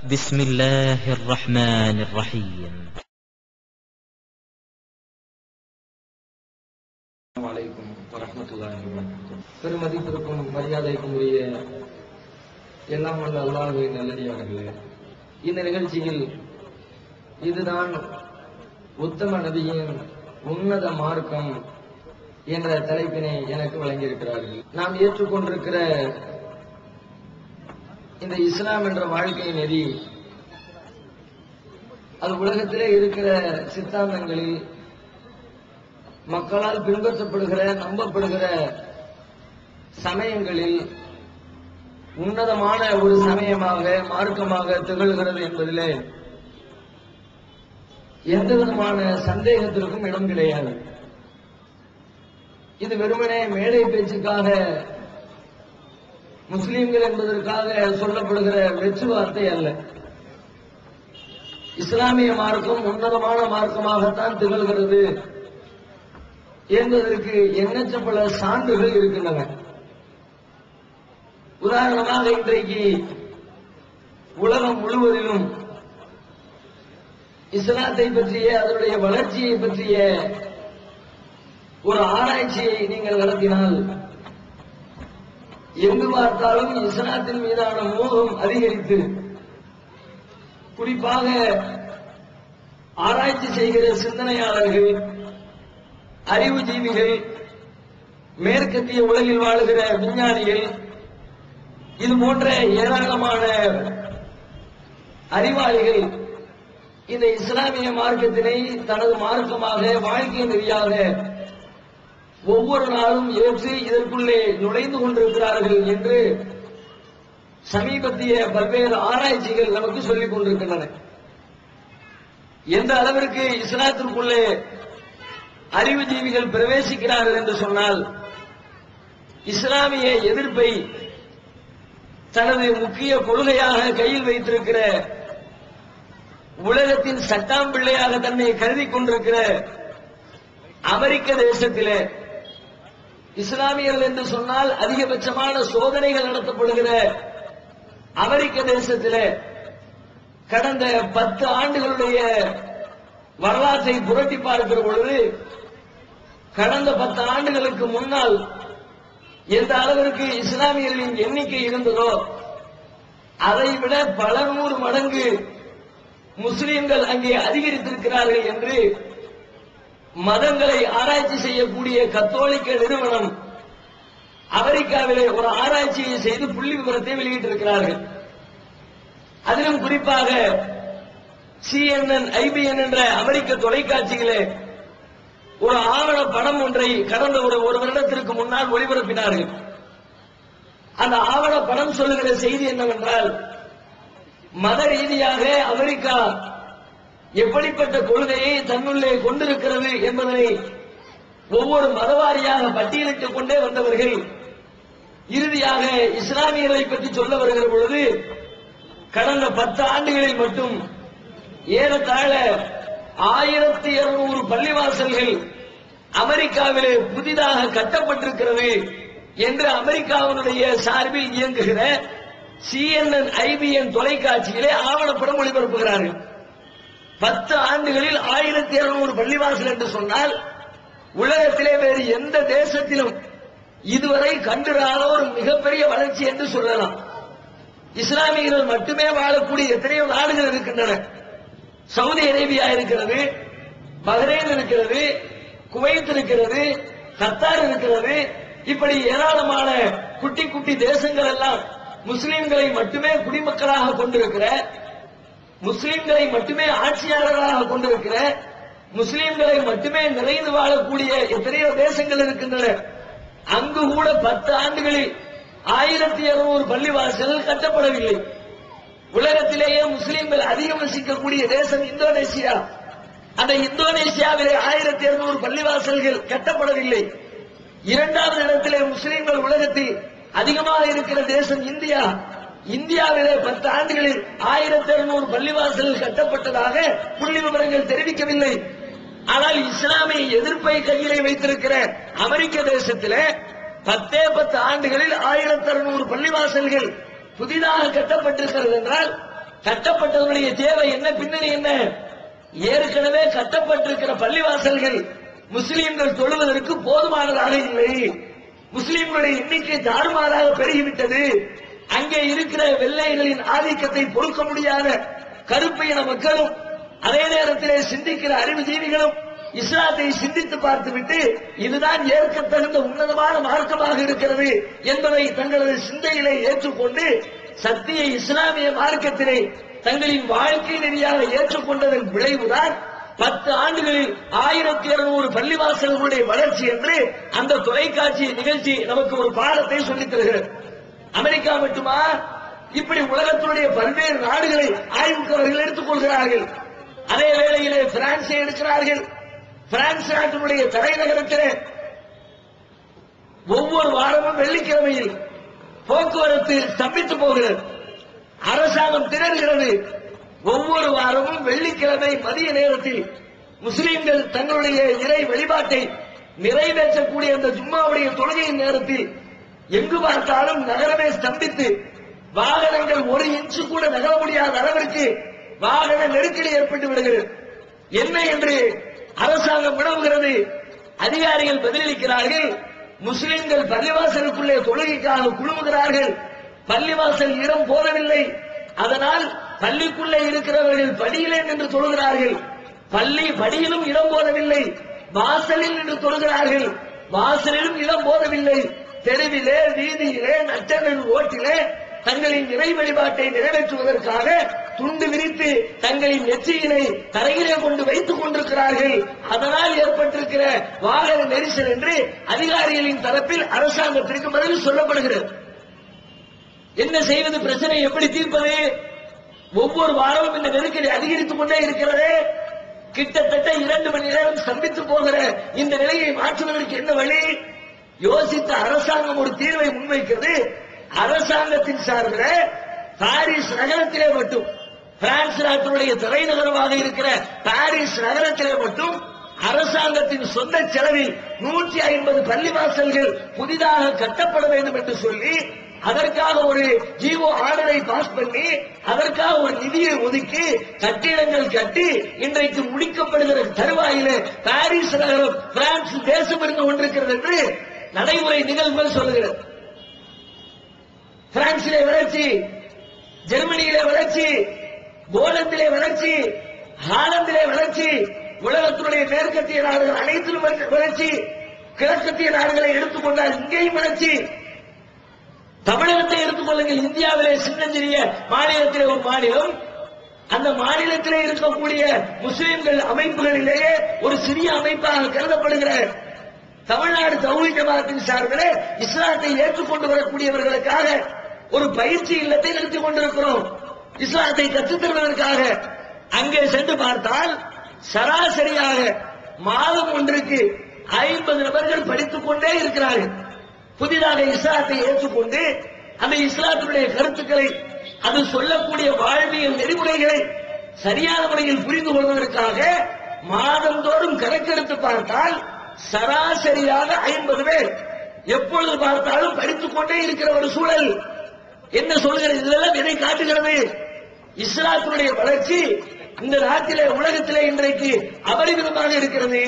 بسم الله الرحمن الرحيم. السلام عليكم ورحمة الله وبركاته. பெருமதிப்பிற்கும் மரியாதைக்கும் உரிய எல்லாம் வல்ல அல்லாஹ்வின் நல்லடியார்களே, இந்த நிகழ்ச்சியில் இதுதான் உத்தம நபியின் உன்னத மார்க்கம் என்ற தலைப்பினை எனக்கு வழங்கியிருக்கிறார்கள். நாம் ஏற்றுக்கொண்டிருக்கிற இந்த இஸ்லாம் என்ற வாழ்க்கை நெறி, அது உலகத்திலே இருக்கிற சித்தாந்தங்களில் மக்களால் பின்பற்றப்படுகிற நம்பப்படுகிற சமயங்களில் உன்னதமான ஒரு சமயமாக மார்க்கமாக திகழ்கிறது என்பதிலே எந்த விதமான சந்தேகத்திற்கும் இடம் கிடையாது. இது வெறுமனே மேடை பேச்சுக்காக, முஸ்லீம்கள் என்பதற்காக சொல்லப்படுகிற வெற்று வார்த்தை அல்ல. இஸ்லாமிய மார்க்கம் உன்னதமான மார்க்கமாகத்தான் திகழ்கிறது என்பதற்கு எண்ணற்ற பல சான்றுகள் இருக்கின்றன. உதாரணமாக, இன்றைக்கு உலகம் முழுவதிலும் இஸ்லாத்தை பற்றிய, அதனுடைய வளர்ச்சியை பற்றிய ஒரு ஆராய்ச்சியை நீங்கள் நடத்தினால் எங்கு பார்த்தாலும் இஸ்லாத்தின் மீதான மோகம் அதிகரித்து, குறிப்பாக ஆராய்ச்சி செய்கிற சிந்தனையாளர்கள், அறிவுஜீவிகள், மேற்கத்திய உலகில் வாழுகிற விஞ்ஞானிகள், இது போன்ற ஏராளமான அறிவாளிகள் இந்த இஸ்லாமிய மார்க்கத்தினை தனது மார்க்கமாக, வாழ்க்கை நெறியாக ஒவ்வொரு நாளும் ஏற்று இதற்குள்ளே நுழைந்து கொண்டிருக்கிறார்கள் என்று சமீபத்திய பல்வேறு ஆராய்ச்சிகள் நமக்கு சொல்லிக் கொண்டிருக்கின்றன. எந்த அளவிற்கு இஸ்லாத்திற்குள்ளே அறிவுஜீவிகள் பிரவேசிக்கிறார்கள் என்று சொன்னால், இஸ்லாமிய எதிர்ப்பை தனது முக்கிய கொள்கையாக கையில் வைத்திருக்கிற, உலகத்தின் சட்டாம்பிள்ளையாக தன்னை கருதி கொண்டிருக்கிற அமெரிக்க தேசத்திலே இஸ்லாமியர்கள் என்று சொன்னால் அதிகபட்சமான சோதனைகள் நடத்தப்படுகிற அமெரிக்க தேசத்திலே கடந்த 10 ஆண்டுகளுடைய வரலாற்றை புரட்டி பார்க்கிற பொழுது, கடந்த 10 ஆண்டுகளுக்கு முன்னால் எந்த அளவிற்கு இஸ்லாமியர்களின் எண்ணிக்கை இருந்ததோ அதைவிட பல 100 மடங்கு முஸ்லிம்கள் அங்கே அதிகரித்திருக்கிறார்கள் என்று மதங்களை ஆராய்ச்சி செய்யக்கூடிய கத்தோலிக்க நிறுவனம் அமெரிக்காவிலே ஒரு ஆராய்ச்சியை செய்து புள்ளி விவரத்தை வெளியிட்டிருக்கிறார்கள். அதிலும் குறிப்பாக CNN, IBN என்ற அமெரிக்க தொலைக்காட்சிகளே ஒரு ஆவண படம் ஒன்றை கடந்த ஒரு வருடத்திற்கு முன்னால் ஒளிபரப்பினார்கள். அந்த ஆவண படம் சொல்லுகிற செய்தி என்னவென்றால், மத ரீதியாக அமெரிக்கா எப்படிப்பட்ட கொள்கையை தன்னுள்ளே கொண்டிருக்கிறது என்பதனை ஒவ்வொரு மதவாரியாக பட்டியலிட்டுக் கொண்டே வந்தவர்கள் இறுதியாக இஸ்லாமியர்களை பற்றி சொல்ல வருகிற பொழுது, கடந்த 10 ஆண்டுகளில் மட்டும் ஏறத்தாழ 1200 பள்ளிவாசல்கள் அமெரிக்காவிலே புதிதாக கட்டப்பட்டிருக்கிறது என்று அமெரிக்காவினுடைய சார்பில் இயங்குகிற CNN, IBN தொலைக்காட்சியிலே ஆவணப்படம் ஒளிபரப்புகிறார்கள். 10 ஆண்டுகளில் 1200 பள்ளிவாசல் என்று சொன்னால் உலகத்திலே வேறு எந்த தேசத்திலும் இதுவரை கண்டிராத ஒரு மிகப்பெரிய வளர்ச்சி என்று சொல்லலாம். இஸ்லாமியர்கள் மட்டுமே வாழக்கூடிய எத்தனையோ நாடுகள் இருக்கின்றன. சவுதி அரேபியா இருக்கிறது, பஹ்ரைன் இருக்கிறது, குவைத் இருக்கிறது, கத்தார் இருக்கிறது. இப்படி ஏராளமான குட்டி குட்டி தேசங்கள் எல்லாம் முஸ்லிம்களை மட்டுமே குடிமக்களாக கொண்டிருக்கிற, முஸ்லிம்களை மட்டுமே ஆட்சியாளர்களாக கொண்டிருக்கிற, முஸ்லிம்களை மட்டுமே நிறைந்து வாழக்கூடிய எத்தனையோ தேசங்கள் இருக்கின்றன. அங்கு கூட 10 ஆண்டுகளில் 1200 பள்ளிவாசல்கள் கட்டப்படவில்லை. உலகத்திலேயே முஸ்லிம்கள் அதிகம் வசிக்கக்கூடிய தேசம் இந்தோனேசியா. அந்த இந்தோனேசியாவிலே 1200 பள்ளிவாசல்கள் கட்டப்படவில்லை. 2வது இடத்திலே முஸ்லிம்கள் உலகத்தில் அதிகமாக இருக்கிற தேசம் இந்தியா. இந்தியாவிலே 10 ஆண்டுகளில் 1200 பள்ளிவாசல்கள் கட்டப்பட்டதாக புள்ளி விவரங்கள் தெரிவிக்கவில்லை. ஆனால் இஸ்லாமிய எதிர்ப்பை கையிலே வைத்திருக்கிற அமெரிக்க தேசத்திலே 10 ஆண்டுகளில் 1600 பள்ளிவாசல்கள் புதிதாக கட்டப்பட்டிருக்கிறது என்றால் கட்டப்பட்டவருடைய தேவை என்ன, பின்னணி என்ன? ஏற்கனவே கட்டப்பட்டிருக்கிற பள்ளிவாசல்கள் முஸ்லிம்கள் தொழுவதற்கு போதுமானதாக இல்லை. முஸ்லிம்களுடைய எண்ணிக்கை தாறுமாறாக பெருகிவிட்டது. அங்கே இருக்கிற வெள்ளைகளின் ஆதிக்கத்தை பொறுக்க முடியாத கருப்பு இன மக்களும் அதே நேரத்திலே சிந்திக்கிற அறிவுஜீவிகளும் இஸ்லாத்தை சிந்தித்து பார்த்துவிட்டு இதுதான் ஏற்கத்தகுந்த உன்னதமான மார்க்கமாக இருக்கிறது என்பதை தங்களது சிந்தையிலே ஏற்றுக்கொண்டு சத்திய இஸ்லாமிய மார்க்கத்திலே தங்களின் வாழ்க்கை நெறியாக ஏற்றுக்கொண்டதன் விளைவுதான் 10 ஆண்டுகளில் 1200 பள்ளிவாசல்களுடைய வளர்ச்சி என்று அந்த தொலைக்காட்சி நிகழ்ச்சி நமக்கு ஒரு பாடத்தை சொல்லித் தருகிறது. அமெரிக்கா மட்டுமா? இப்படி உலகத்தினுடைய பல்வேறு நாடுகளை ஆய்வுக்கு அவர்கள் எடுத்துக் கொள்கிறார்கள். அதே வேளையிலே பிரான்சை எடுக்கிறார்கள். பிரான்ஸ் நாட்டினுடைய தலைநகரத்திலே ஒவ்வொரு வாரமும் வெள்ளிக்கிழமையில் போக்குவரத்து ஸ்தம்பித்து போகிறது. அரசாங்கம் திணறுகிறது. ஒவ்வொரு வாரமும் வெள்ளிக்கிழமை மதிய நேரத்தில் முஸ்லிம்கள் தங்களுடைய இறை வழிபாட்டை நிறைவேற்றக்கூடிய அந்த ஜும்மாவுடைய தொழுகையின் நேரத்தில் எங்கு பார்த்தாலும் நகரமே ஸ்தம்பித்து வாகனங்கள் 1 இன்ச்சு கூட நகர முடியாத அளவிற்கு வாகன நெருக்கடி ஏற்பட்டு விடுகிறது. என்ன என்று அரசாங்கம் வினவுகிறது. அதிகாரிகள் பதிலளிக்கிறார்கள். முஸ்லிம்கள் பள்ளிவாசலுக்குள்ளே தொழுகைக்காக குழுமுகிறார்கள். பள்ளிவாசல் இடம் போதவில்லை. அதனால் பள்ளிக்குள்ளே இருக்கிறவர்கள் படியிலே நின்று தொழுகிறார்கள். படியிலும் இடம் போதவில்லை. வாசலில் நின்று தொழுகிறார்கள். வாசலிலும் இடம் போதவில்லை. தெருவிலே, வீதியிலே, நட்டங்கள் ஓட்டிலே தங்களின் இறை வழிபாட்டை நிறைவேற்றுவதற்காக துண்டு விரித்து தங்களின் நெற்றியினை தரையிலே கொண்டு வைத்துக் கொண்டிருக்கிறார்கள். அதனால் ஏற்பட்டிருக்கிற வாகன நெரிசல் என்று அதிகாரிகளின் தரப்பில் அரசாங்கத்திற்கு பதில் சொல்லப்படுகிறது. என்ன செய்வது? பிரச்சனை எப்படி தீர்ப்பது? ஒவ்வொரு வாரமும் இந்த நெருக்கடி அதிகரித்துக் கொண்டே இருக்கிறது. கிட்டத்தட்ட 2 மணி நேரம் ஸ்தம்பித்து போகிற இந்த நிலையை மாற்றுவதற்கு என்ன வழி? யோசித்த அரசாங்கம் ஒரு தீர்வை முன்வைக்கிறது. அரசாங்கத்தின் சார்பில் பாரிஸ் நகரத்திலே மட்டும், பிரான்ஸ் நாட்டினுடைய தலைநகரமாக இருக்கிற பாரிஸ் நகரத்திலே மட்டும் அரசாங்கத்தின் சொந்த செலவில் 150 பள்ளிவாசல்கள் புதிதாக கட்டப்பட வேண்டும் என்று சொல்லி அதற்காக ஒரு ஜிஓ ஆர்டரை பாஸ் பண்ணி அதற்காக ஒரு நிதியை ஒதுக்கி கட்டிடங்கள் கட்டி இன்றைக்கு முடிக்கப்படுகிற தருவாயிலே பாரிஸ் நகரம் பிரான்ஸ் தேசம் இருந்து கொண்டிருக்கிறது என்று நடைமுறை நிகழ்வுகள் சொல்லுகிறது. பிரான்சிலே வளர்ச்சி, ஜெர்மனியிலே வளர்ச்சி, போலந்திலே வளர்ச்சி, ஹாலந்திலே வளர்ச்சி, உலகத்தினுடைய மேற்கத்திய நாடுகள் அனைத்திலும் வளர்ச்சி, கிழக்கத்திய நாடுகளை எடுத்துக்கொண்டால் இங்கேயும் வளர்ச்சி. தமிழகத்தை எடுத்துக்கொள்ளுங்கள். இந்தியாவிலே சின்னஞ்சிறிய மாநிலத்திலே ஒரு மாநிலம். அந்த மாநிலத்திலே இருக்கக்கூடிய முஸ்லிம்கள் அமைப்புகளிலேயே ஒரு சிறிய அமைப்பாக கருதப்படுகிற தமிழ்நாடு தௌஹீத் ஜமாஅத்தின் சார்பில் இஸ்லாத்தை ஏற்றுக்கொண்டு வரக்கூடியவர்களுக்காக ஒரு பயிற்சி இல்லத்தை நிறுத்திக் கொண்டிருக்கிறோம். இஸ்லாத்தை கற்றுத் தருவதற்காக அங்கே சென்று பார்த்தால் சராசரியாக மாதம் ஒன்றுக்கு 50 நபர்கள் படித்துக் கொண்டே இருக்கிறார்கள். புதிதாக இஸ்லாத்தை ஏற்றுக்கொண்டு அந்த இஸ்லாத்தினுடைய கருத்துக்களை, அது சொல்லக்கூடிய வாழ்வியல் நெறிமுறைகளை சரியான முறையில் புரிந்து கொள்வதற்காக மாதந்தோறும் கணக்கெடுத்து பார்த்தால் சராசரியாக 50 பேர் எப்பொழுது பார்த்தாலும் படித்துக் கொண்டே இருக்கிற ஒரு சூழல். என்ன சொல்கிறது? இதெல்லாம் எதை காட்டுகிறது? இஸ்லாத்தினுடைய வளர்ச்சி இந்த நாட்டிலே, உலகத்திலே இன்றைக்கு அபரிமிதமாக இருக்கிறது.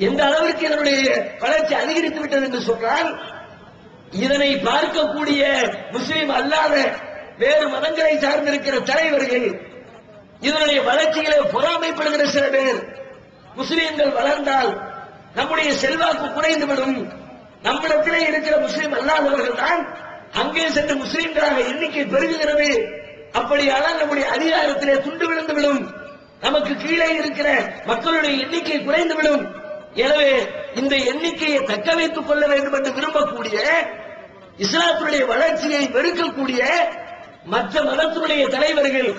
எந்த அளவிற்கு இதனுடைய வளர்ச்சி அதிகரித்து விட்டது என்று சொன்னால், இதனை பார்க்கக்கூடிய முஸ்லிம் அல்லாத வேறு மதங்களை சார்ந்திருக்கிற தலைவர்கள், இதனுடைய வளர்ச்சிகளை பொறாமைப்படுகிற சில பேர், முஸ்லிம்கள் வளர்ந்தால் நம்முடைய செல்வாக்கு குறைந்துவிடும், நம்மிடத்திலே இருக்கிற முஸ்லிம் அல்லாதவர்கள் தான் அங்கே சென்று முஸ்லிம்களாக எண்ணிக்கை பெருகுகிறது, அப்படியானால் நம்முடைய அதிகாரத்திலே துண்டு விழுந்துவிடும், நமக்கு கீழே இருக்கிற மக்களுடைய எண்ணிக்கை குறைந்துவிடும். எனவே இந்த எண்ணிக்கையை தக்க வைத்துக் கொள்ள வேண்டும் என்று விரும்பக்கூடிய, இஸ்லாத்தினுடைய வளர்ச்சியை வெறுக்கக்கூடிய மற்ற மதத்தினுடைய தலைவர்கள்,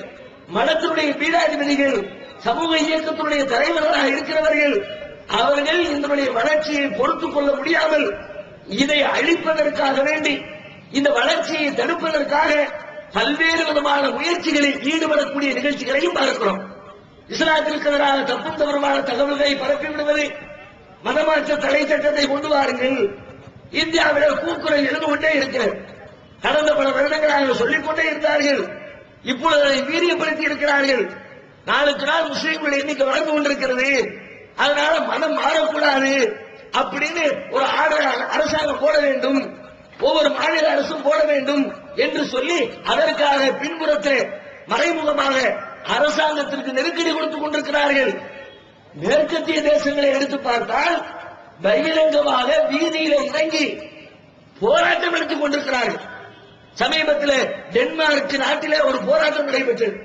மதத்தினுடைய பீடாதிபதிகள், சமூக இயக்கத்தினுடைய தலைவர்களாக இருக்கிறவர்கள், அவர்கள் இதனுடைய வளர்ச்சியை பொறுத்துக் கொள்ள முடியாமல் இதை அழிப்பதற்காக வேண்டி, இந்த வளர்ச்சியை தடுப்பதற்காக பல்வேறு விதமான முயற்சிகளில் ஈடுபடக்கூடிய நிகழ்ச்சிகளையும் பார்க்கிறோம். இஸ்லாத்திற்கு எதிராக தப்பும் தவறுமான தகவல்களை பரப்பிவிடுவது, மதமாற்ற தடை சட்டத்தை கொண்டு வாருங்கள். இந்தியாவில் கூக்குரல் எழுந்து கொண்டே இருக்கிறது. கடந்த பல வருடங்களாக சொல்லிக் கொண்டே இருந்தார்கள். இப்பொழுது அதை வீரியப்படுத்தி இருக்கிறார்கள். நாளுக்கு நாள் முஸ்லீம்கள் எண்ணிக்கை வளர்ந்து கொண்டிருக்கிறது, அதனால மனம் மாறக்கூடாது அப்படின்னு ஒரு அரசாங்கம் போட வேண்டும், ஒவ்வொரு மாநில அரசும் போட வேண்டும் என்று சொல்லி அதற்காக பின்புறத்தில் மறைமுகமாக அரசாங்கத்திற்கு நெருக்கடி கொடுத்துக் கொண்டிருக்கிறார்கள். மேற்கத்திய தேசங்களை எடுத்து பார்த்தால் பகிரங்கமாக வீதியில இறங்கி போராட்டம் எடுத்துக் கொண்டிருக்கிறார்கள். சமீபத்தில் டென்மார்க் நாட்டிலே ஒரு போராட்டம் நடைபெற்றது.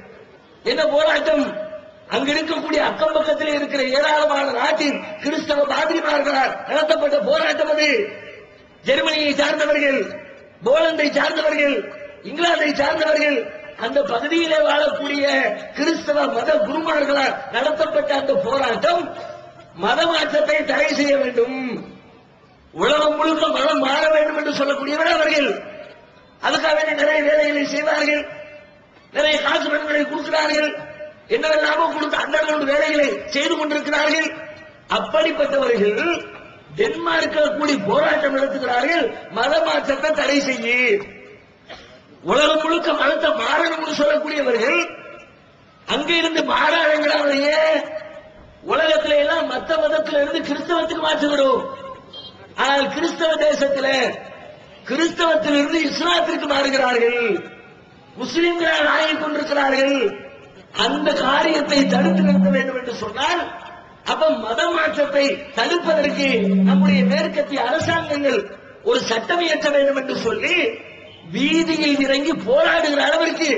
என்ன போராட்டம்? அங்கு இருக்கக்கூடிய அக்கம் பக்கத்தில் இருக்கிற ஏராளமான நாட்டின் கிறிஸ்தவ பாதிரிமார்களால் நடத்தப்பட்ட போராட்டம் அது. ஜெர்மனியை சார்ந்தவர்கள், போலந்தை சார்ந்தவர்கள், இங்கிலாந்தை சார்ந்தவர்கள், அந்த பகுதியிலே வாழக்கூடிய கிறிஸ்தவ மத குருமார்களால் நடத்தப்பட்ட அந்த போராட்டம் மத மாற்றத்தை தடை செய்ய வேண்டும், உலகம் முழுக்க மதம் மாற வேண்டும் என்று சொல்லக்கூடியவர் அவர்கள். அதுக்காக நிறைய வேலைகளை செய்வார்கள், நிறைய காசு பணங்களை கொடுக்கிறார்கள், என்னவெல்லாமோ கொடுத்து அண்டர்கிரவுண்ட் வேலைகளை செய்து கொண்டிருக்கிறார்கள். அப்படிப்பட்டவர்கள் டென்மார்க்கில் கூடி போராட்டம் நடத்துகிறார்கள், மத மாற்றத்தை தடை செய்ய, உலகம் முழுக்க மதத்தை மாறணும் என்று சொல்லக்கூடியவர்கள் அங்கிருந்து மாறாதங்களாலேயே உலகத்தில எல்லாம் மத்த மதத்தில இருந்து கிறிஸ்தவத்துக்கு மாற்றுகிறோம். ஆனால் கிறிஸ்தவ தேசத்தில் கிறிஸ்தவத்திலிருந்து இஸ்லாத்திற்கு மாறுகிறார்கள், முஸ்லிம்களால் ஆகிக் கொண்டிருக்கிறார்கள். அந்த காரியத்தை தடுத்து நிறுத்த வேண்டும் என்று சொன்னால் அப்ப மத மாற்றத்தை தடுப்பதற்கு நம்முடைய மேற்கத்திய அரசாங்கங்கள் ஒரு சட்டம் இயற்ற வேண்டும் என்று சொல்லி வீதியில் இறங்கி போராடுகிற அளவிற்கு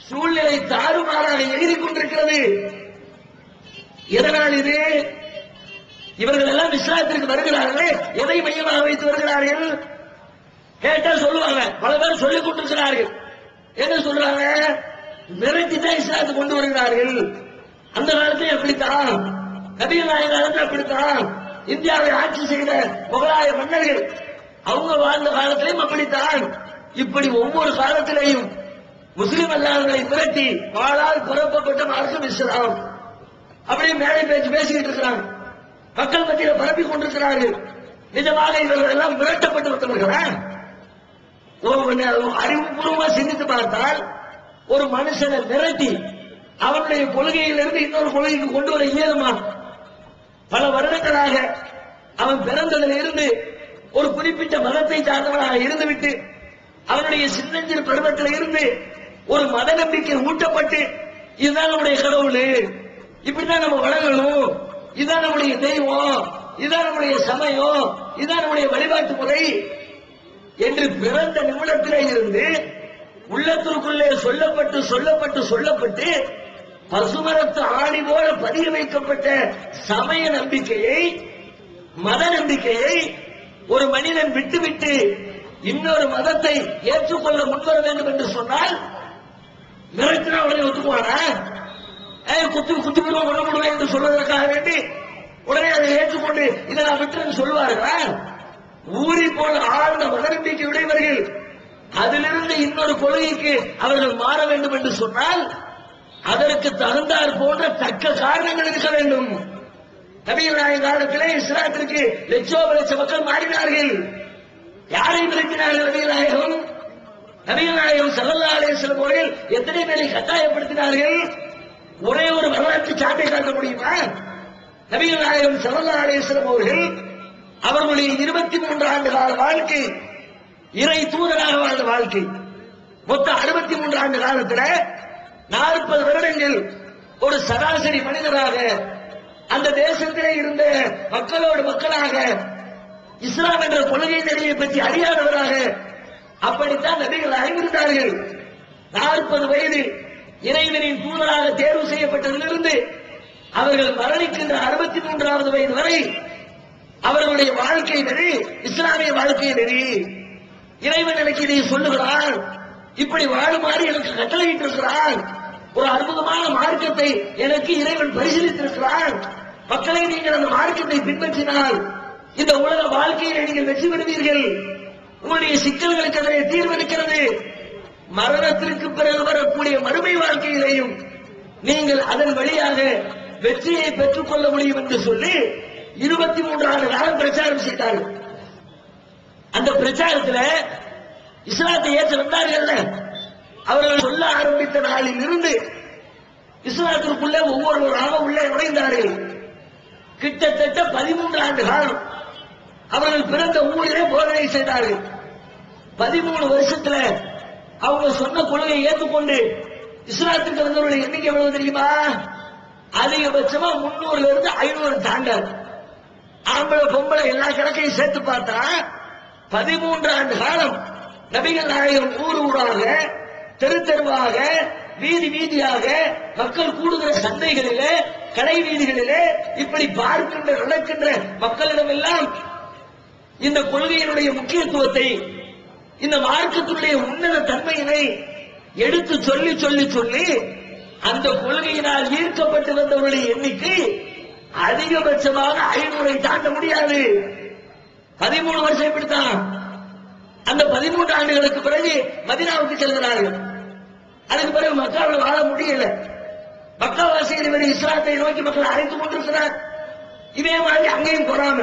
சூழ்நிலை தாறுமாறாக எழுதிக் கொண்டிருக்கிறது. எதனால் இது? இவர்கள் எல்லாம் இஸ்லாத்திற்கு வருகிறார்களே, எதை மையமாக வைத்து வருகிறார்கள்? கேட்டால் சொல்லுவாங்க, பல பேர் சொல்லிக் கொண்டிருக்கிறார்கள். என்ன சொல்றாங்க? மிரட்டி தான் இஸ்லாத்தை கொண்டு வருகிறார்கள். அந்த காலத்தையும் அப்படித்தான், நபிகள் நாயக காலத்தில் அப்படித்தான், இந்தியாவை ஆட்சி செய்த முகலாய மன்னர்கள் அவங்க வாழ்ந்த காலத்திலையும் அப்படித்தான். இப்படி ஒவ்வொரு காலத்திலையும் முஸ்லிம் அல்லாதவர்களை மிரட்டி வாழால் புறப்பட்ட மார்க்கம் இஸ்லாம் அப்படியே மேலே பேச்சு பேசிக்கிட்டு இருக்கிறாங்க, மக்கள் மத்தியில் பரப்பி கொண்டிருக்கிறார்கள். நிஜமாக இவர்கள் எல்லாம் மிரட்டப்பட்டு வந்தவர்களா? அறிவுபூர்வமாக சிந்தித்து பார்த்தால் ஒரு மனுஷனை மிரட்டி அவனுடைய கொள்கையிலிருந்து இன்னொரு கொள்கைக்கு கொண்டு வர இயலுமா? பல வருடங்களாக அவன் பிறந்ததில் இருந்து ஒரு குறிப்பிட்ட மதத்தை சார்ந்தவனாக இருந்துவிட்டு அவனுடைய சின்னஞ்சிறு பருவத்தில் இருந்து ஒரு மத நம்பிக்கை ஊட்டப்பட்டு இதுதான் நம்முடைய கடவுள், இப்படிதான் நம்ம வழங்கணும், இதுதான் நம்முடைய தெய்வம், இதுதான் நம்முடைய சமயம், இதுதான் நம்முடைய வழிபாட்டு முறை என்று பிறந்த நிமிடத்திலே இருந்து உள்ளத்திற்குள்ளே சொல்லப்பட்டு சொல்லப்பட்டு சொல்லப்பட்டு பசுமரத்து ஆணி போல பதிய வைக்கப்பட்ட சமய நம்பிக்கையை, மத நம்பிக்கையை ஒரு மனிதன் விட்டுவிட்டு இன்னொரு மதத்தை ஏற்றுக்கொள்ள முன்வர வேண்டும் என்று சொன்னால் மிரட்டினா உடனே ஒத்துக்குவானா? குத்தி குத்தி கொண்டு விடுவேன் என்று சொல்வதற்காக வேண்டி உடனே அதை ஏற்றுக்கொண்டு இதை நான் விட்டுன்னு சொல்லுவார்களா? ஊறி போல ஆழ்ந்த மத நம்பிக்கை உடையவர்கள் அதிலிருந்து இன்னொரு கொள்கைக்கு அவர்கள் மாற வேண்டும் என்று சொன்னால் அதற்கு தகுந்தார் போன்ற தக்க காரணங்கள் இருக்க வேண்டும். நபிகள் நாயக காலத்திலே இஸ்லாத்திற்கு லட்சோப லட்ச மக்கள் மாறினார்கள். யாரை மிரட்டினார்கள்? நபிகள் நாயகம் ஸல்லல்லாஹு அலைஹி வஸல்லம் அவர்கள் எத்தனை பேரை கட்டாயப்படுத்தினார்கள்? ஒரே ஒரு வரலாற்று சாட்டை காட்ட முடியுமா? நபிகள் நாயகம் ஸல்லல்லாஹு அலைஹி வஸல்லம் அவர்கள் அவர்களுடைய 23 ஆண்டு கால வாழ்க்கை, இறை தூதராக வாழ்ந்த வாழ்க்கை, மொத்தம் 63 ஆண்டு காலத்தில் 40 வருடங்கள் ஒரு சராசரி மனிதராக அந்த தேசத்திலே இருந்த மக்களோடு மக்களாக இஸ்லாம் என்ற கொள்கை நெறியை பற்றி அறியாதவராக அப்படித்தான் நபிகள் அறிந்திருந்தார்கள். 40 வயதில் இறைவனின் தூதராக தேர்வு செய்யப்பட்டதிலிருந்து அவர்கள் மரணிக்கின்ற 63வது வயது வரை அவர்களுடைய வாழ்க்கை நெறி இஸ்லாமிய வாழ்க்கை நெறி. இறைவன் எனக்கு இதை சொல்லுகிறான், இப்படி வாழுமாறு எனக்கு கட்டளையிட்டு இருக்கிறான், ஒரு அற்புதமான மார்க்கத்தை எனக்கு இறைவன் பரிசீலித்திருக்கிறான். மக்களை நீங்கள் அந்த மார்க்கத்தை பின்பற்றினால் இந்த உலக வாழ்க்கையில நீங்கள் வெற்றி பெறுவீர்கள், உங்களுடைய சிக்கல்களுக்கு அதனை தீர்வளிக்கிறது, மரணத்திற்கு பிறகு வரக்கூடிய மறுமை வாழ்க்கையிலையும் நீங்கள் அதன் வழியாக வெற்றியை பெற்றுக் கொள்ள முடியும் என்று சொல்லி 23 ஆண்டு காலம் பிரச்சாரம் செய்தார்கள். அந்த பிரச்சாரத்தில் இஸ்லாத்தை ஏற்று வந்தார்கள். அவர்கள் சொல்ல ஆரம்பித்த நாளில் இருந்து இஸ்லாத்திற்குள்ளே ஒவ்வொருவராக உள்ளே நுழைந்தார்கள். கிட்டத்தட்ட 13 ஆண்டு காலம் அவர்கள் பிறந்த ஊரிலே போதனை செய்தார்கள். 13 வருஷத்துல அவங்க சொன்ன கொள்கையை ஏற்றுக்கொண்டு இஸ்லாத்திற்கு வந்தவர்களுடைய எண்ணிக்கை எவ்வளவு தெரியுமா? அதிகபட்சமா 300 இருந்து 500 தாண்டாது. ஆம்பளை பொம்பளை எல்லா கணக்கையும் சேர்த்து பார்த்தா 13 ஆண்டு காலம் நபிகள் நாயகம் ஊர் ஊராக, தெரு தெருவாக, வீதி வீதியாக, மக்கள் கூடுகிற சந்தைகளிலே, கடை வீதிகளிலே இப்படி பார்க்கின்ற நடக்கின்ற மக்களிடம் எல்லாம் இந்த கொள்கையினுடைய முக்கியத்துவத்தை, இந்த மார்க்கத்தினுடைய உன்னத தன்மையினை எடுத்து சொல்லி சொல்லி சொல்லி அந்த கொள்கையினால் ஈர்க்கப்பட்டு வந்தவருடைய எண்ணிக்கை அதிகபட்சமாக 500 தாண்ட முடியாது. 13 வருஷம் இப்படித்தான். அந்த 13 ஆண்டுகளுக்கு பிறகு மதீனாவுக்கு செல்கிறார்கள். அதுக்கு பிறகு மக்காவில் வாழ முடியல. மக்காவாசிகள் இவர் இஸ்லாத்தை நோக்கி மக்களை அழைத்துக் கொண்டிருக்கிறார். இதே மாதிரி அங்கேயும் பொறாம,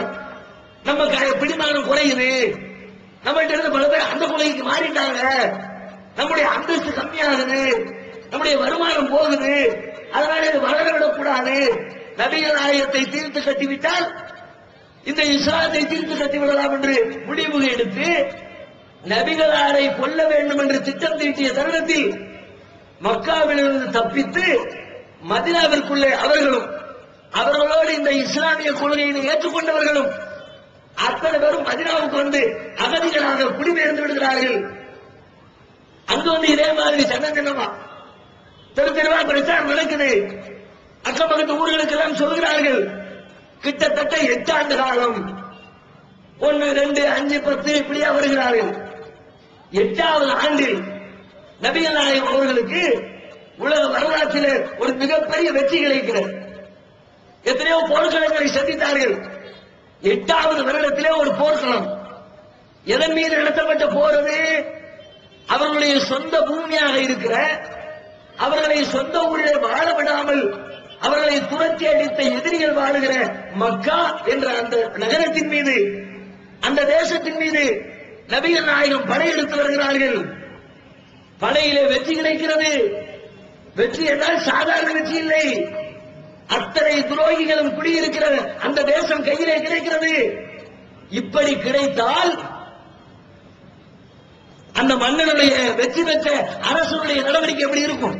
நம்ம பிடிமானம் குறையுது, நம்மகிட்ட இருந்து பல பேர் அந்த கொள்கைக்கு மாறிட்டாங்க, நம்முடைய அந்தஸ்து கம்மியாகுது, நம்முடைய வருமானம் போகுது, அதனால இது வளர விடக்கூடாது. நபிகள் நாயகத்தை தீர்த்து கட்டிவிட்டால் இந்த இஸ்லாத்தை தீர்த்து கட்டிவிடலாம் என்று முடிவு எடுத்து நபிகளாரை கொல்ல வேண்டும் என்று திட்டம் தீட்டிய தருணத்தில் மக்காவிலிருந்து தப்பித்து மதீனாவிற்குள்ளே அவர்களும் அவர்களோடு இந்த இஸ்லாமிய கொள்கையை ஏற்றுக்கொண்டவர்களும் அத்தனை பேரும் மதீனாவுக்கு வந்து அகதிகளாக குடிபெயர்ந்து விடுகிறார்கள். அங்க வந்து இதே மாதிரி சன்னமா தெரு தெருவா பிரச்சாரம் நடக்குது. அக்கம் பக்கத்து ஊர்களுக்கு எல்லாம் சொல்கிறார்கள். கிட்டத்தட்ட 8 ஆண்டு காலம் 1, 2, 5, 10 இப்படியா வருகிறார்கள். 8வது ஆண்டில் நபிகள் நாயகம் அவர்களுக்கு உலக வரலாற்றில் ஒரு மிகப்பெரிய வெற்றி கிடைக்கிறது. எத்தனையோ போர்க்களங்களை சந்தித்தார்கள். 8வது வருடத்திலே ஒரு போர்க்களம். எதன் மீது நடத்தப்பட்ட போர் அது? அவர்களுடைய சொந்த பூமியாக இருக்கிற, அவர்களை சொந்த ஊரிலே வாழ விடாமல் அவர்களை துரத்தி அடித்த எதிரிகள் வாழுகிற மக்கா என்ற அந்த நகரத்தின் மீது, அந்த தேசத்தின் மீது நபிகள் நாயகம் படையெடுத்து வருகிறார்கள். படையிலே வெற்றி கிடைக்கிறது. வெற்றி என்றால் சாதாரண வெற்றி இல்லை. அத்தனை துரோகிகளும் குடியிருக்கிற அந்த தேசம் கையிலே கிடைக்கிறது. இப்படி கிடைத்தால் அந்த மன்னனுடைய வெற்றி பெற்ற அரசனுடைய நடவடிக்கை எப்படி இருக்கும்?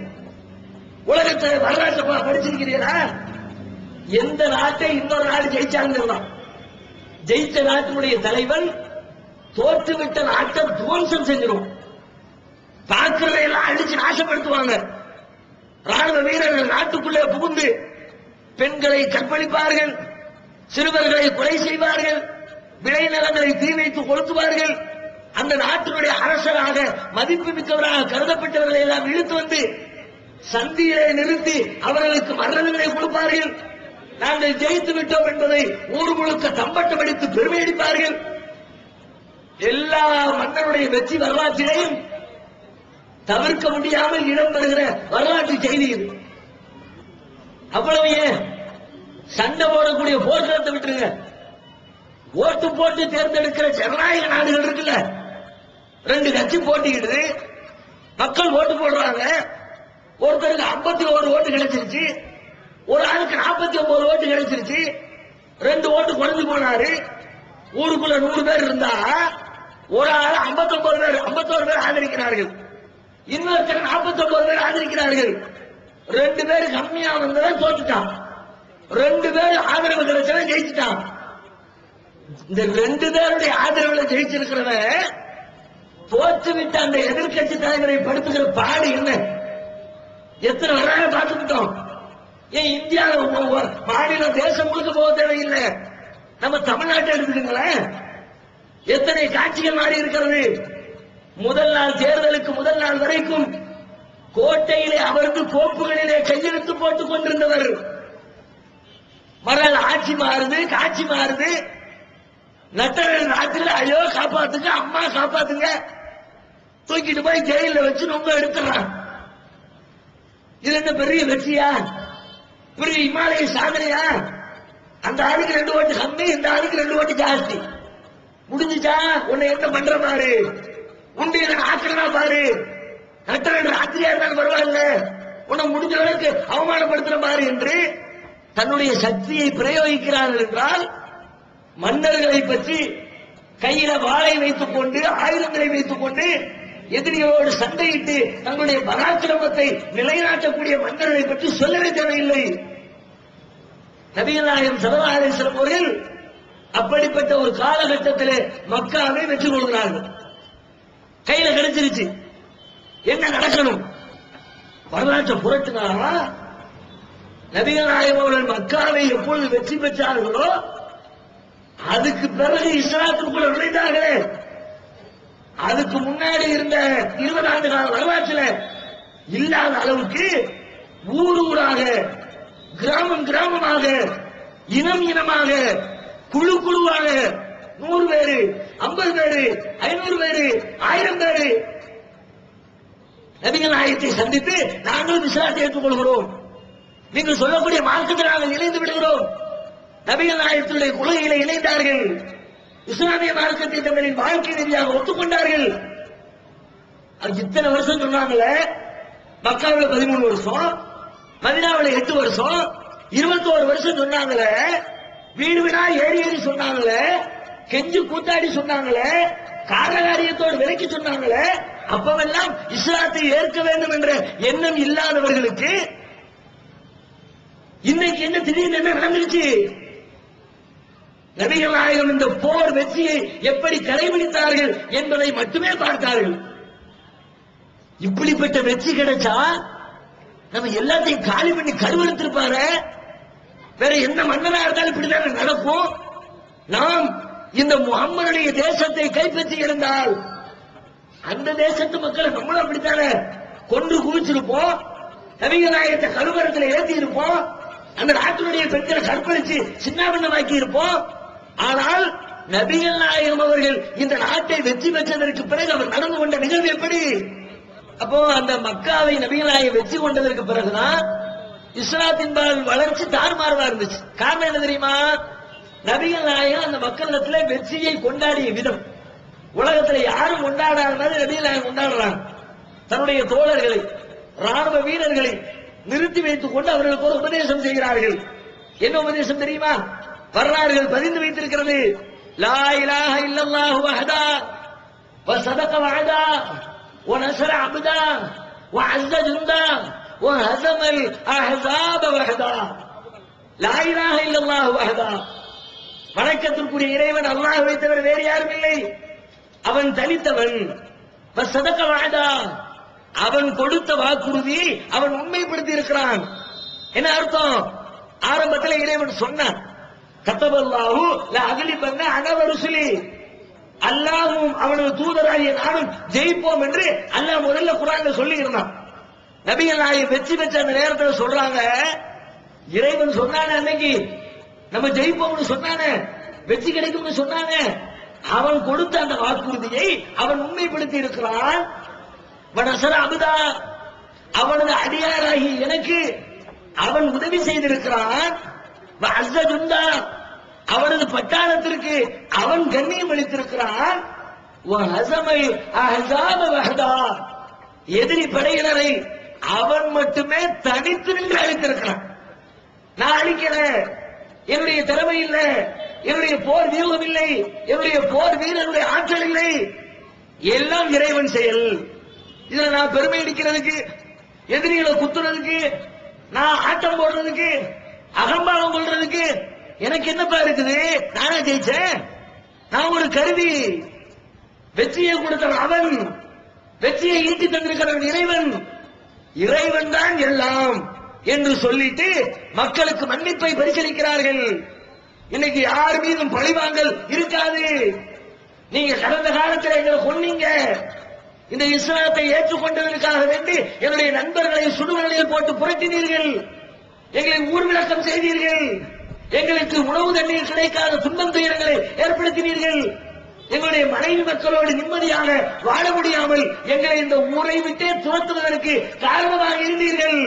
உலகத்தை வரலாற்றை படிச்சிருக்கிறீர்களா? எந்த நாட்டை இன்னொரு நாடு ஜெயிச்சாங்க, ஜெயித்த நாட்டினுடைய தலைவன் தோற்றுவிட்ட நாட்டை துவம்சம் செஞ்சிடும். பார்க்கிறதையெல்லாம் அடிச்சு நாசப்படுத்துவாங்க. ராணுவ வீரர்கள் நாட்டுக்குள்ளே புகுந்து பெண்களை கற்பழிப்பார்கள், சிறுவர்களை கொலை செய்வார்கள், விளைநிலங்களை தீ வைத்து கொளுத்துவார்கள். அந்த நாட்டினுடைய அரசராக மதிப்பு மிக்கவராக கருதப்பட்டவர்களை எல்லாம் இழுத்து வந்து சந்தியை நிறுத்தி அவர்களுக்கு மரணங்களை கொடுப்பார்கள். நாங்கள் ஜெயித்து விட்டோம் என்பதை ஊர் முழுக்க தம்பட்டம் அடித்து பெருமை அடிப்பார்கள். எல்லா மன்னருடைய வெற்றி வரலாற்றிலையும் தவிர்க்க முடியாமல் இடம்பெறுகிற வரலாற்று செய்தி இது. அவ்வளவு ஏன் சண்டை போடக்கூடிய போர்க்களத்தை விட்டுருங்க. ஓட்டு போட்டு தேர்ந்தெடுக்கிற ஜனநாயக நாடுகள் இருக்குல்ல, 2 கட்சி போட்டியிடுது, மக்கள் ஓட்டு போடுறாங்க. ஒருத்தருக்கு 51 ஓட்டு கிடைச்சிருச்சு, ஒரு ஆளுக்கு 49 ஓட்டு கிடைச்சிருச்சு, 2 ஓட்டு குறைஞ்சு போனாரு. ஊருக்குள்ள 100 பேர் இருந்தா ஒரு ஆள் 51 பேர் ஆதரிக்கிறார்கள், இன்னொருத்தர் 49 பேர் ஆதரிக்கிறார்கள். 2 பேர் கம்மியா வந்தவன் தோத்துட்டான், 2 பேர் ஆதரவு கிடைச்சவன் ஜெயிச்சுட்டான். இந்த 2 பேருடைய ஆதரவுல ஜெயிச்சிருக்கிறவன் தோற்றுவிட்ட அந்த எதிர்கட்சி தலைவரை படுத்துகிற பாடு என்ன? எத்தனை வராக பார்த்துக்கிட்டோம். ஏன் இந்தியாவில் மாநில தேசம் முழுக்க போக தேவையில்லை. நம்ம தமிழ்நாட்டை எடுத்துக்கங்களேன், எத்தனை காட்சிகள் மாறி இருக்கிறது. முதல் நாள் தேர்தலுக்கு முதல் நாள் வரைக்கும் கோட்டையிலே அமர்ந்து கோப்புகளிலே கையெழுத்து போட்டுக் கொண்டிருந்தவர் மறுநாள் ஆட்சி மாறுது, காட்சி மாறுது. நட்டரன் ராத்திரில ஐயோ காப்பாத்துங்க, அம்மா காப்பாத்துங்க, தூக்கிட்டு போய் ஜெயில வச்சு ரொம்ப எடுத்துறான். இது என்ன பெரிய வெற்றியா? பெரிய இமாலய சாதனையா? அந்த ஆளுக்கு 2 ஓட்டு கம்மி, இந்த ஆளுக்கு 2 ஓட்டு ஜாஸ்தி. முடிஞ்சுச்சா? உன்னை என்ன பண்ற பாரு, உண்டு ஆக்கிறனா பாரு. நட்டரன் ராத்திரியா இருந்தாலும் பரவாயில்ல, உன்னை முடிஞ்ச அளவுக்கு அவமானப்படுத்துற மாதிரி என்று தன்னுடைய சக்தியை பிரயோகிக்கிறார்கள் என்றால், மன்னர்களை பற்றி கையில வாளை வைத்துக் கொண்டு ஆயுதங்களை வைத்துக் கொண்டு எதிரிகளோடு சண்டையிட்டு தங்களுடைய பராக்கிரமத்தை நிலைநாட்டக்கூடிய மன்னர்களை பற்றி சொல்லவே தேவையில்லை. நபிகள் நாயகம் ஸல்லல்லாஹு அலைஹி வஸல்லம் அவர்கள் அப்படிப்பட்ட ஒரு காலகட்டத்தில் மக்காவை வெற்றி கொள்கிறார்கள். கையில கிடைச்சிருச்சு. என்ன நடக்கணும்? வரலாற்றை புரட்டினாரா? நபிகள் நாயகம் அவர்கள் மக்காவை எப்பொழுது வெற்றி பெற்றார்களோ அதுக்கு பிறகு இஸ்லாத்துக்குள்ள நுழைந்தார்களே, அதுக்கு முன்னாடி இருந்த 20 ஆண்டு கால வரலாற்றில் இல்லாத அளவுக்கு ஊர் ஊராக, கிராமம் கிராமமாக, இனம் இனமாக, குழு குழுவாக 100 பேரு, 50 பேரு, 500 பேரு, 1000 பேரு நபிகள் நாயகத்தை சந்தித்து நாங்களும் இஸ்லாத்தை ஏற்றுக்கொள்கிறோம், நீங்கள் சொல்லக்கூடிய மார்க்கத்தை நாங்கள் இணைந்து விடுகிறோம். நபிகள் நாயகத்துடைய கொள்கைகளை இணைந்தார்கள். இஸ்லாமிய மார்க்கத்தை தங்களின் வாழ்க்கை நெறியாக ஒத்துக்கொண்டார்கள். இத்தனை வருஷம் சொன்னாங்களே, மக்காவில் 13 வருஷம், மதீனாவில் 8 வருஷம், 21 வருஷம் சொன்னாங்களே, வீடு வீடா ஏறி ஏறி சொன்னாங்களே, கெஞ்சு கூத்தாடி சொன்னாங்களே, காரணகாரியத்தோடு விலக்கி சொன்னாங்களே, அப்பவெல்லாம் இஸ்லாத்தை ஏற்க வேண்டும் என்ற எண்ணம் இல்லாதவர்களுக்கு இன்னைக்கு என்ன திடீர்னு என்ன நடந்துருச்சு? நபிகள் நாயகம் இந்த போர் வெற்றியை எப்படி கடைபிடித்தார்கள் என்பதை மட்டுமே பார்த்தார்கள். இப்படிப்பட்ட வெற்றி கிடைச்சா நம்ம எல்லாத்தையும் காலி பண்ணி கருவெடுத்திருப்பாரு. வேற எந்த மன்னரா இருந்தாலும் இப்படிதான் நடக்கும். நாம் இந்த முஹம்மதுடைய தேசத்தை கைப்பற்றி இருந்தால் அந்த தேசத்து மக்களை நம்மளும் அப்படித்தானே கொன்று குவிச்சிருப்போம். நபிகள் நாயகத்தை கருவரத்தில் ஏற்றி இருப்போம். அந்த நாட்டினுடைய பெண்களை கற்பழிச்சு சின்னாபின்னமாக்கி இருப்போம். ஆனால் நபிகள் நாயகம் அவர்கள் இந்த நாட்டை வெற்றி பெற்றதற்கு பிறகு அவர் நடந்து கொண்ட நிகழ்வு எப்படி? அப்போ அந்த மக்காவை நபிகள் நாயகம் வெற்றி கொண்டதற்கு பிறகுதான் இஸ்லாத்தின் வளர்ச்சி தாறுமாறுதா இருந்துச்சு. காரணம் என்ன தெரியுமா? நபிகள் நாயகம் அந்த மக்களிடத்துல வெற்றியை கொண்டாடிய விதம் உலகத்துல யாரும் கொண்டாடாத மாதிரி நபிகள் நாயகம் கொண்டாடுறாங்க. தன்னுடைய தோழர்களை, ராணுவ வீரர்களை நிறுத்தி வைத்துக் கொண்டு அவர்களுக்கு ஒரு உபதேசம் செய்கிறார்கள். என்ன உபதேசம் தெரியுமா? வரலாறுகள் பதிந்து வைத்திருக்கிறது. லா இலாஹ இல்லல்லாஹு வஹதா வ ஸதக வஅதா வ நஸர அப்தா வ அஸ்ஸ ஜுந்தா வ ஹஸமல் அஹ்ஸாப வஹதா. லா இலாஹ இல்லல்லாஹு வஹதா, வணக்கத்திற்குரிய இறைவன் அல்லாஹ்வை தவிர வேறு யாரும் இல்லை, அவன் தனித்தவன். வ ஸதக வஅதா, அவன் கொடுத்த வாக்குறுதியை அவன் உண்மைப்படுத்தி இருக்கிறான். என்ன அர்த்தம்? ஆரம்பத்தில் இறைவன் சொன்னான், கத்தபல்லாஹு லா அக்லிபன்ன அன வ ருசுலி, அல்லாஹ்வும் அவனது தூதராகிய நானும் ஜெயிப்போம் என்று அல்லாஹ் முதல்ல குர்ஆன்ல சொல்லி இருந்தான். நபிகள் நாயகம் வெற்றி பெற்ற அந்த நேரத்தில் சொல்றாங்க, இறைவன் சொன்னானே அன்னைக்கு நம்ம ஜெயிப்போம்னு சொன்னானே, வெற்றி கிடைக்கும்னு சொன்னானே, அவன் கொடுத்த அந்த வாக்குறுதியை அவன் உண்மைப்படுத்தி இருக்கிறான். அபுதா, அவனது அடியாராகி எனக்கு அவன் உதவி செய்திருக்கிறான். அவனது பட்டாளத்திற்கு அவன் கண்ணியம் அளித்திருக்கிறான். எதிரி படையினரை அவன் மட்டுமே தனித்து நின்று அளித்திருக்கிறான். நான் அளிக்கல, என்னுடைய திறமை இல்லை, என்னுடைய போர் வியூகம் இல்லை, என்னுடைய போர் வீரனுடைய ஆற்றல் இல்லை, எல்லாம் இறைவன் செயல். இதுல நான் பெருமை அடிக்கிறதுக்கு, எதிரிகளை குத்துறதுக்கு, நான் ஆட்டம் போடுறதுக்கு, அகம்பாவம் கொள்றதுக்கு எனக்கு என்னப்பா இருக்குது? நானே ஜெயிச்சேன், நான் ஒரு கருவி. வெற்றியை கொடுத்தவன் அவன், வெற்றியை ஈட்டி தந்திருக்கிறவன் இறைவன், இறைவன் தான் எல்லாம் என்று சொல்லிட்டு மக்களுக்கு மன்னிப்பை பரிசீலிக்கிறார்கள். இன்னைக்கு யார் மீதும் பழிவாங்கல் இருக்காது. நீங்க கடந்த காலத்தில் எங்களை கொன்னீங்க, இந்த இஸ்லாத்தை ஏற்றுக்கொண்டதற்காக வேண்டி என்னுடைய நண்பர்களை சுடுவலையில் போட்டு புரட்டினீர்கள், எங்களை ஊர் விளக்கம் செய்தீர்கள், எங்களுக்கு உணவு தண்ணீர் கிடைக்காத துன்பம் துயரங்களை ஏற்படுத்தினீர்கள், எங்களுடைய மனைவி மக்களோடு நிம்மதியாக வாழ முடியாமல் எங்களை இந்த ஊரை விட்டே துரத்துவதற்கு காரணமாக இருந்தீர்கள்.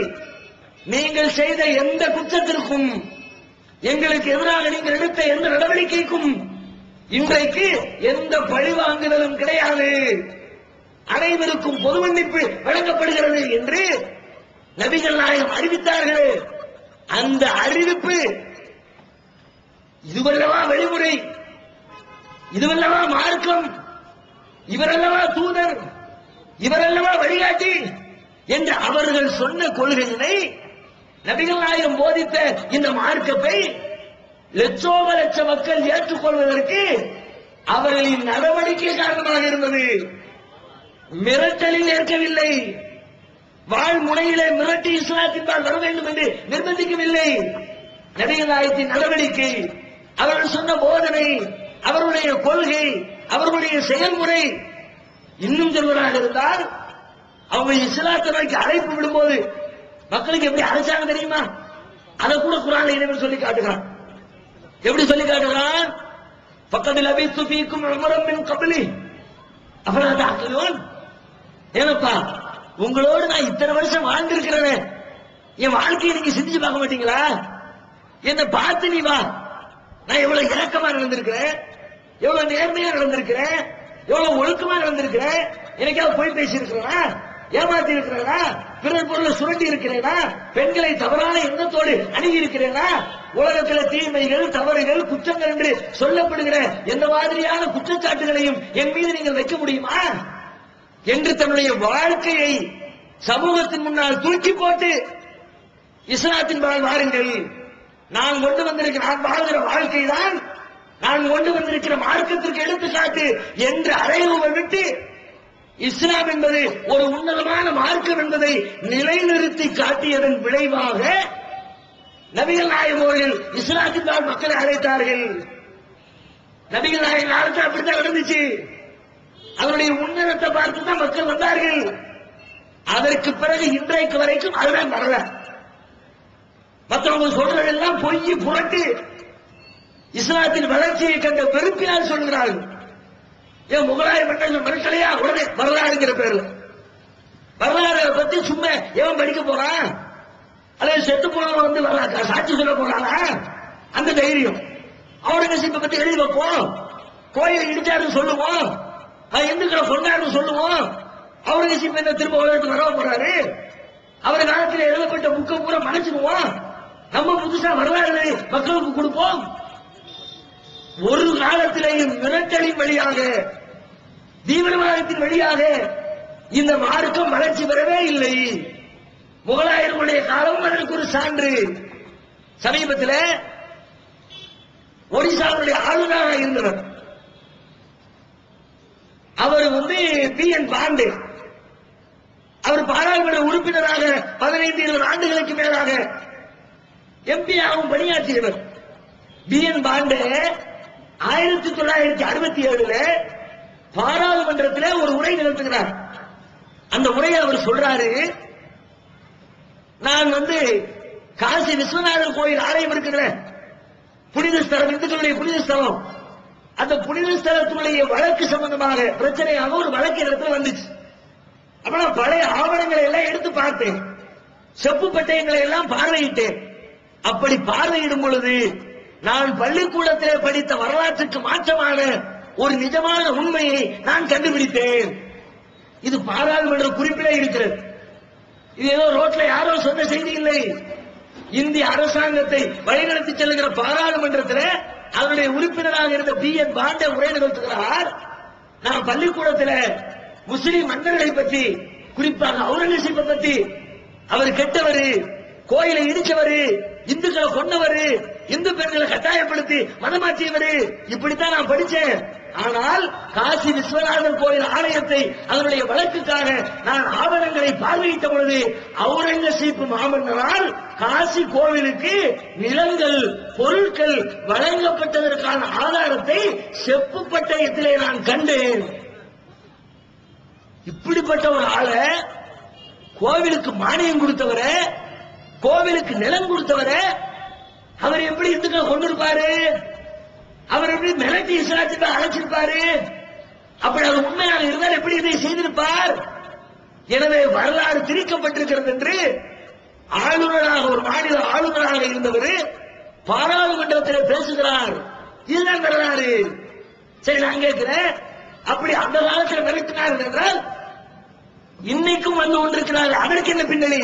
நீங்கள் செய்த எந்த குற்றத்திற்கும், எங்களுக்கு எதிராக நீங்கள் எடுத்த எந்த நடவடிக்கைக்கும் இன்றைக்கு எந்த பழிவாங்குதலும் கிடையாது. அனைவருக்கும் பொது மன்னிப்பு வழங்கப்படுகிறது என்று நபிகள் நாயகம் அறிவித்தார்கள். அந்த அறிவிப்பு இதுவல்லவா வழிமுறை, இதுவல்லவா மார்க்கம், இவரல்லவா தூதர், இவரல்லவா வழிகாட்டி என்று அவர்கள் சொன்ன கொள்கையினை, நபிகள் நாயகம் போதித்த இந்த மார்க்கத்தை லட்சோப லட்ச மக்கள் ஏற்றுக்கொள்வதற்கு அவர்களின் நடவடிக்கை காரணமாக இருந்தது. மிரட்டலில் ஏற்கவில்லை, வாழ்முனையிலே மிரட்டி இஸ்லாத்தின்பால் வர வேண்டும் என்று நிர்பந்திக்கவில்லை. நபிகள் நாயகத்தின் நடவடிக்கை, அவர்கள் சொன்ன போதனை, அவர்களுடைய கொள்கை, அவர்களுடைய செயல்முறை. இன்னும் சொல்வதாக இருந்தால், அவங்க இஸ்லாத்தை நோக்கி அழைப்பு விடும்போது மக்களுக்கு எப்படி அழைச்சாங்க தெரியுமா? அதை கூட குர்ஆன்ல இறைவன் சொல்லி காட்டுகிறான். எப்படி சொல்லி காட்டுகிறான்? ஃபக்கத் லபிஸ்து ஃபீக்கும் உமரம் மின் கப்லி அஃபலா தஅகிலூன். ஏனப்பா, உங்களோடு நான் இத்தனை வருஷம் வாழ்ந்திருக்கிறேன், என் வாழ்க்கையை நீங்க சிந்திச்சு பார்க்க மாட்டீங்களா? என்ன பார்த்து நீ வா, நான் எவ்வளவு இரக்கமா நடந்திருக்கிறேன், எவ்வளவு நேர்மையா நடந்திருக்கிறேன், எவ்வளவு ஒழுக்கமா நடந்திருக்கிறேன். எனக்காவது போய் பேசி இருக்கிறேனா, ஏமாத்தி இருக்கிறேனா, பிறர் பொருளை சுரண்டி இருக்கிறேனா, பெண்களை தவறான எண்ணத்தோடு அணுகி இருக்கிறேனா, உலகத்தில் தீமைகள், தவறுகள், குற்றங்கள் என்று சொல்லப்படுகிற எந்த மாதிரியான குற்றச்சாட்டுகளையும் என் மீது நீங்கள் வைக்க முடியுமா என்று தன்னுடைய வாழ்க்கையை சமூகத்தின் முன்னால் தூக்கி போட்டு இஸ்லாத்தின் பால் வாருங்கள், நான் கொண்டு வந்திருக்கிற, நான் வாழ்கிற வாழ்க்கை தான் நான் கொண்டு வந்திருக்கிற மார்க்கத்திற்கு எடுத்துக்காட்டு என்று அறையுவை விட்டு இஸ்லாம் என்பது ஒரு உன்னதமான மார்க்கம் என்பதை நிலைநிறுத்தி காட்டியதன் விளைவாக நபிகள் நாயகம் அவர்கள் இஸ்லாத்தின் பால் மக்களை அழைத்தார்கள். நபிகள் நாயகம் காலத்தில் அப்படித்தான் நடந்துச்சு. அதனுடைய உன்னதத்தை பார்த்து தான் மக்கள் வந்தார்கள். அதற்கு பிறகு இன்றைக்கு வரைக்கும் அதுதான் வரல. மற்றவங்க சொல்றதெல்லாம் பொய் புரட்டு, இஸ்லாத்தின் வளர்ச்சியை கண்ட வெறுப்பினால் சொல்கிறார்கள். ஏன் முகலாய மன்னர்கள் மறுக்கலையா? உடனே வரலாறுங்கிற பேர்ல வரலாறு பத்தி சும்மா எவன் படிக்க போறான்? அல்லது செத்து போனவன் வந்து சாட்சி சொல்ல போறானா? அந்த தைரியம் அவுரங்கசீப்பை பத்தி எழுதி வைப்போம், கோயிலை இடிச்சாருன்னு சொல்லுவோம், இந்துக்களை கொண்டாருன்னு சொல்லுவோம். அவுரங்கசீப் என்ன திரும்ப உலகத்துக்கு வர போறாரு? அவர் காலத்தில் எழுதப்பட்ட புக்கை பூரா மறைச்சிடுவோம், நம்ம புதுசா வரலாறு மக்களுக்கு கொடுப்போம். ஒரு காலத்திலேயும் மிரட்டலின் வழியாக, தீவிரவாதத்தின் வழியாக இந்த மார்க்கம் வளர்ச்சி பெறவே இல்லை. முகலாயர்களுடைய காலம் அதற்கு ஒரு சான்று. சமீபத்தில் ஒடிசாவுடைய ஆளுநராக இருந்தவர், அவர் வந்து பி.என். பாண்டே. அவர் பாராளுமன்ற உறுப்பினராக 15-20 ஆண்டுகளுக்கு மேலாக எம்பியாகவும் பணியாற்றியவர். பி.என். பாண்டே 1967 பாராளுமன்றத்தில் ஒரு உரை நிகழ்த்துகிறார். அந்த உரையை அவர் சொல்றாரு, நான் வந்து காசி விஸ்வநாதர் கோயில் ஆலயம் இருக்கிற புனித ஸ்தலம், இந்துக்களுடைய புனித ஸ்தலம், அந்த புனித ஸ்தலத்துடைய வழக்கு சம்பந்தமாக பிரச்சனையாக ஒரு வழக்கு இடத்துல வந்துச்சு. அப்ப நான் பழைய ஆவணங்களை எல்லாம் எடுத்து பார்த்தேன், செப்பு பட்டயங்களை எல்லாம் பார்வையிட்டேன். அப்படி பார்வையிடும் பொழுது நான் பள்ளிக்கூடத்தில் படித்த வரலாற்றுக்கு மாற்றமான ஒரு நிஜமான உண்மையை நான் கண்டுபிடித்தேன். இது பாராளுமன்ற குறிப்பிலே இருக்கிறது. இது ஏதோ ரோட்ல யாரோ சொன்ன செய்தி இல்லை. இந்திய அரசாங்கத்தை வழிநடத்தி செல்லுகிற பாராளுமன்றத்தில் அதனுடைய உறுப்பினராக இருந்த பி.என். பாண்டே உரை நிகழ்த்துகிறார். நான் பள்ளிக்கூடத்தில் முஸ்லிம் மன்னர்களை பற்றி, குறிப்பாக அவுரங்கசீப்பை பற்றி, அவர் கெட்டவர், கோயிலை இடிச்சவர், இந்துக்களை கொண்டவர், இந்து பெண்களை கட்டாயப்படுத்தி மதமாற்றியவர், இப்படித்தான் நான் படிச்சேன். ஆனால் காசி விஸ்வநாதர் கோயில் ஆலயத்தை அதனுடைய வழக்குக்காக நான் ஆவணங்களை பார்வையிட்ட பொழுது அவுரங்கசீப் மாமன்னரால் காசி கோவிலுக்கு நிலங்கள், பொருட்கள் வழங்கப்பட்டதற்கான ஆதாரத்தை செப்பு பட்டயத்திலே நான் கண்டேன். இப்படிப்பட்ட ஒரு ஆளை, கோவிலுக்கு மானியம் கொடுத்தவரை, கோவிலுக்கு நிலம் கொடுத்தவரை அவர் எப்படி இந்துக்களை கொண்டிருப்பாரு? அவர் எப்படி மிரட்டி இஸ்லாத்தை அழைச்சிருப்பாரு? அப்படி அவர் உண்மையாக இருந்தால் எப்படி இதை செய்திருப்பார்? எனவே வரலாறு திரிக்கப்பட்டிருக்கிறது என்று ஆளுநராக, ஒரு மாநில ஆளுநராக இருந்தவர் பாராளுமன்றத்தில் பேசுகிறார். இதுதான் வரலாறு. சரி, நான் கேட்கிறேன், அப்படி அந்த காலத்தில் மிரட்டினார் என்றால் இன்னைக்கும் வந்து கொண்டிருக்கிறார்கள். அதற்கு என்ன பின்னணி?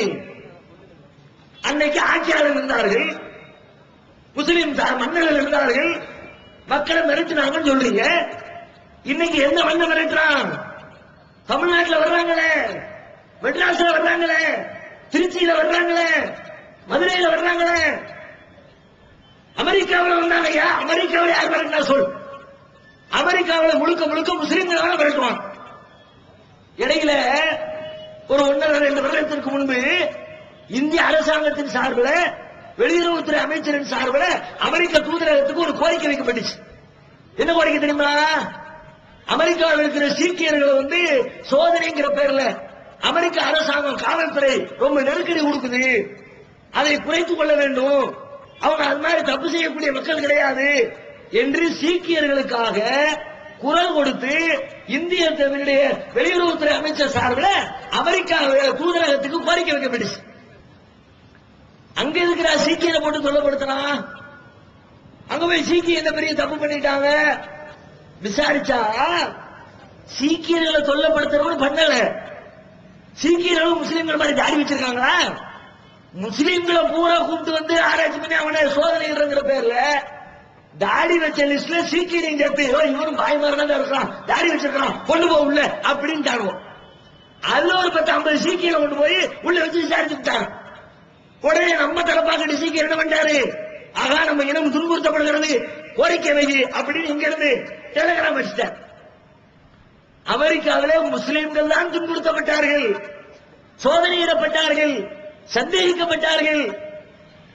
அன்னைக்கு ஆட்சியாளர் இருந்தார்கள், முஸ்லிம் மன்னர்கள் இருந்தார்கள், மக்களை மிரட்டினாங்கன்னு சொல்றீங்க. இன்னைக்கு எந்த மன்ன மிரட்டுறான்? தமிழ்நாட்டில் வர்றாங்களே, மெட்ராஸ்ல வர்றாங்களே, திருச்சியில வர்றாங்களே, மதுரையில வர்றாங்களே, அமெரிக்காவில் வந்தாங்கய்யா. அமெரிக்காவில் யார் மிரட்டினா சொல்? அமெரிக்காவில் முழுக்க முழுக்க முஸ்லிம்களை மிரட்டுவான். இடையில ஒரு 1.5-2 வருடத்திற்கு முன்பு இந்திய அரசாங்கத்தின் சார்பில், வெளியுறவுத்துறை அமைச்சரின் சார்பில் அமெரிக்க தூதரகத்துக்கு ஒரு கோரிக்கை வைக்கப்பட்டுச்சு. என்ன கோரிக்கை தெரியுமா? அமெரிக்காவில் இருக்கிற சீக்கியர்களை சோதனைங்கிற பேர்ல அமெரிக்க அரசாங்கம், காவல்துறை ரொம்ப நெருக்கடி கொடுக்குது, அதை குறைத்துக் கொள்ள வேண்டும், அவங்க அது மாதிரி தப்பு செய்யக்கூடிய மக்கள் கிடையாது என்று சீக்கியர்களுக்காக குரல் கொடுத்து இந்திய வெளியுறவுத்துறை அமைச்சர் சார்பில் அமெரிக்கா தூதரகத்துக்கு கோரிக்கை வைக்கப்பட்டுச்சு. அங்க இருக்கிற சீக்கியரை போட்டு சொல்லப்படுத்தலாம். அங்க போய் சீக்கிய என்ன பெரிய தப்பு பண்ணிட்டாங்க விசாரிச்சா, சீக்கியர்களை தொல்லப்படுத்துறவங்க பண்ணல. சீக்கியர்களும் முஸ்லீம்கள் மாதிரி தாடி வச்சிருக்காங்களா? முஸ்லீம்களை பூரா கூப்பிட்டு ஆராய்ச்சி பண்ணி அவனை சோதனைங்கிற பேர்ல தாடி வச்ச லிஸ்ட்ல சீக்கியரையும் சேர்த்து, இவரும் பாய் மாதிரி தான் இருக்கான், தாடி வச்சிருக்கான், கொண்டு போ உள்ள அப்படின்னு தாடுவோம். அதுல ஒரு 10-50 சீக்கியரை கொண்டு போய் உள்ள வச்சு விசாரிச்சுட்டாங்க. உடனே நம்ம தரப்பாக்கிட்டு சீக்கிரம் என்ன பண்ணாரு? ஆகா, நம்ம இனம் துன்புறுத்தப்படுகிறது, கோரிக்கை வை அப்படின்னு இங்க இருந்து டெலிகிராம் வச்சுட்டார். அமெரிக்காவிலே முஸ்லிம்கள் தான் துன்புறுத்தப்பட்டார்கள், சோதனையிடப்பட்டார்கள், சந்தேகிக்கப்பட்டார்கள்,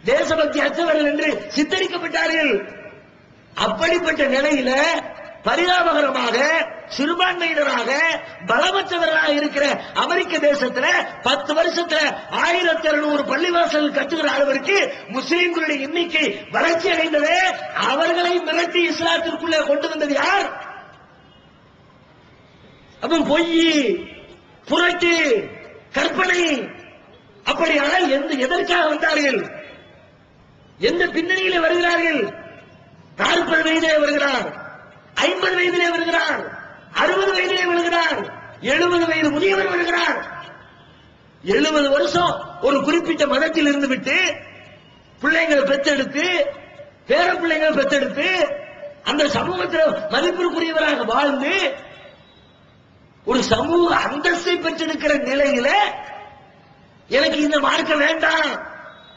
தேசபக்தி அற்றவர்கள் என்று சித்தரிக்கப்பட்டார்கள். அப்படிப்பட்ட நிலையில பரிதாபகரமாக சிறுபான்மையினராக பலமற்றவர்களாக இருக்கிற அமெரிக்க தேசத்துல 10 வருஷத்துல 1200 பள்ளிவாசல் கட்டுகிற அளவிற்கு முஸ்லிம்களுடைய எண்ணிக்கை வளர்ச்சி அடைந்தது. அவர்களை மிரட்டி இஸ்லாத்திற்குள்ளே கொண்டு வந்தது யார்? அப்ப பொய், புரட்டு, கற்பனை. அப்படியானால் எதற்காக வந்தார்கள்? எந்த பின்னணியிலே வருகிறார்கள்? 40 வயதிலே வருகிறார், 50 வயதிலே வருகிறார், 60 வயதிலே வருகிறார், 70 வயது முதியவர் வருகிறார். 70 வருஷம் ஒரு குறிப்பிட்ட மதத்தில் இருந்து விட்டு பிள்ளைங்களை பெற்றெடுத்து, பேர பிள்ளைங்களை பெற்றெடுத்து, அந்த சமூகத்தில் மதிப்பிற்குரியவராக வாழ்ந்து ஒரு சமூக அந்தஸ்தை பெற்றிருக்கிற நிலையில எனக்கு இந்த மார்க்கம் வேண்டாம்,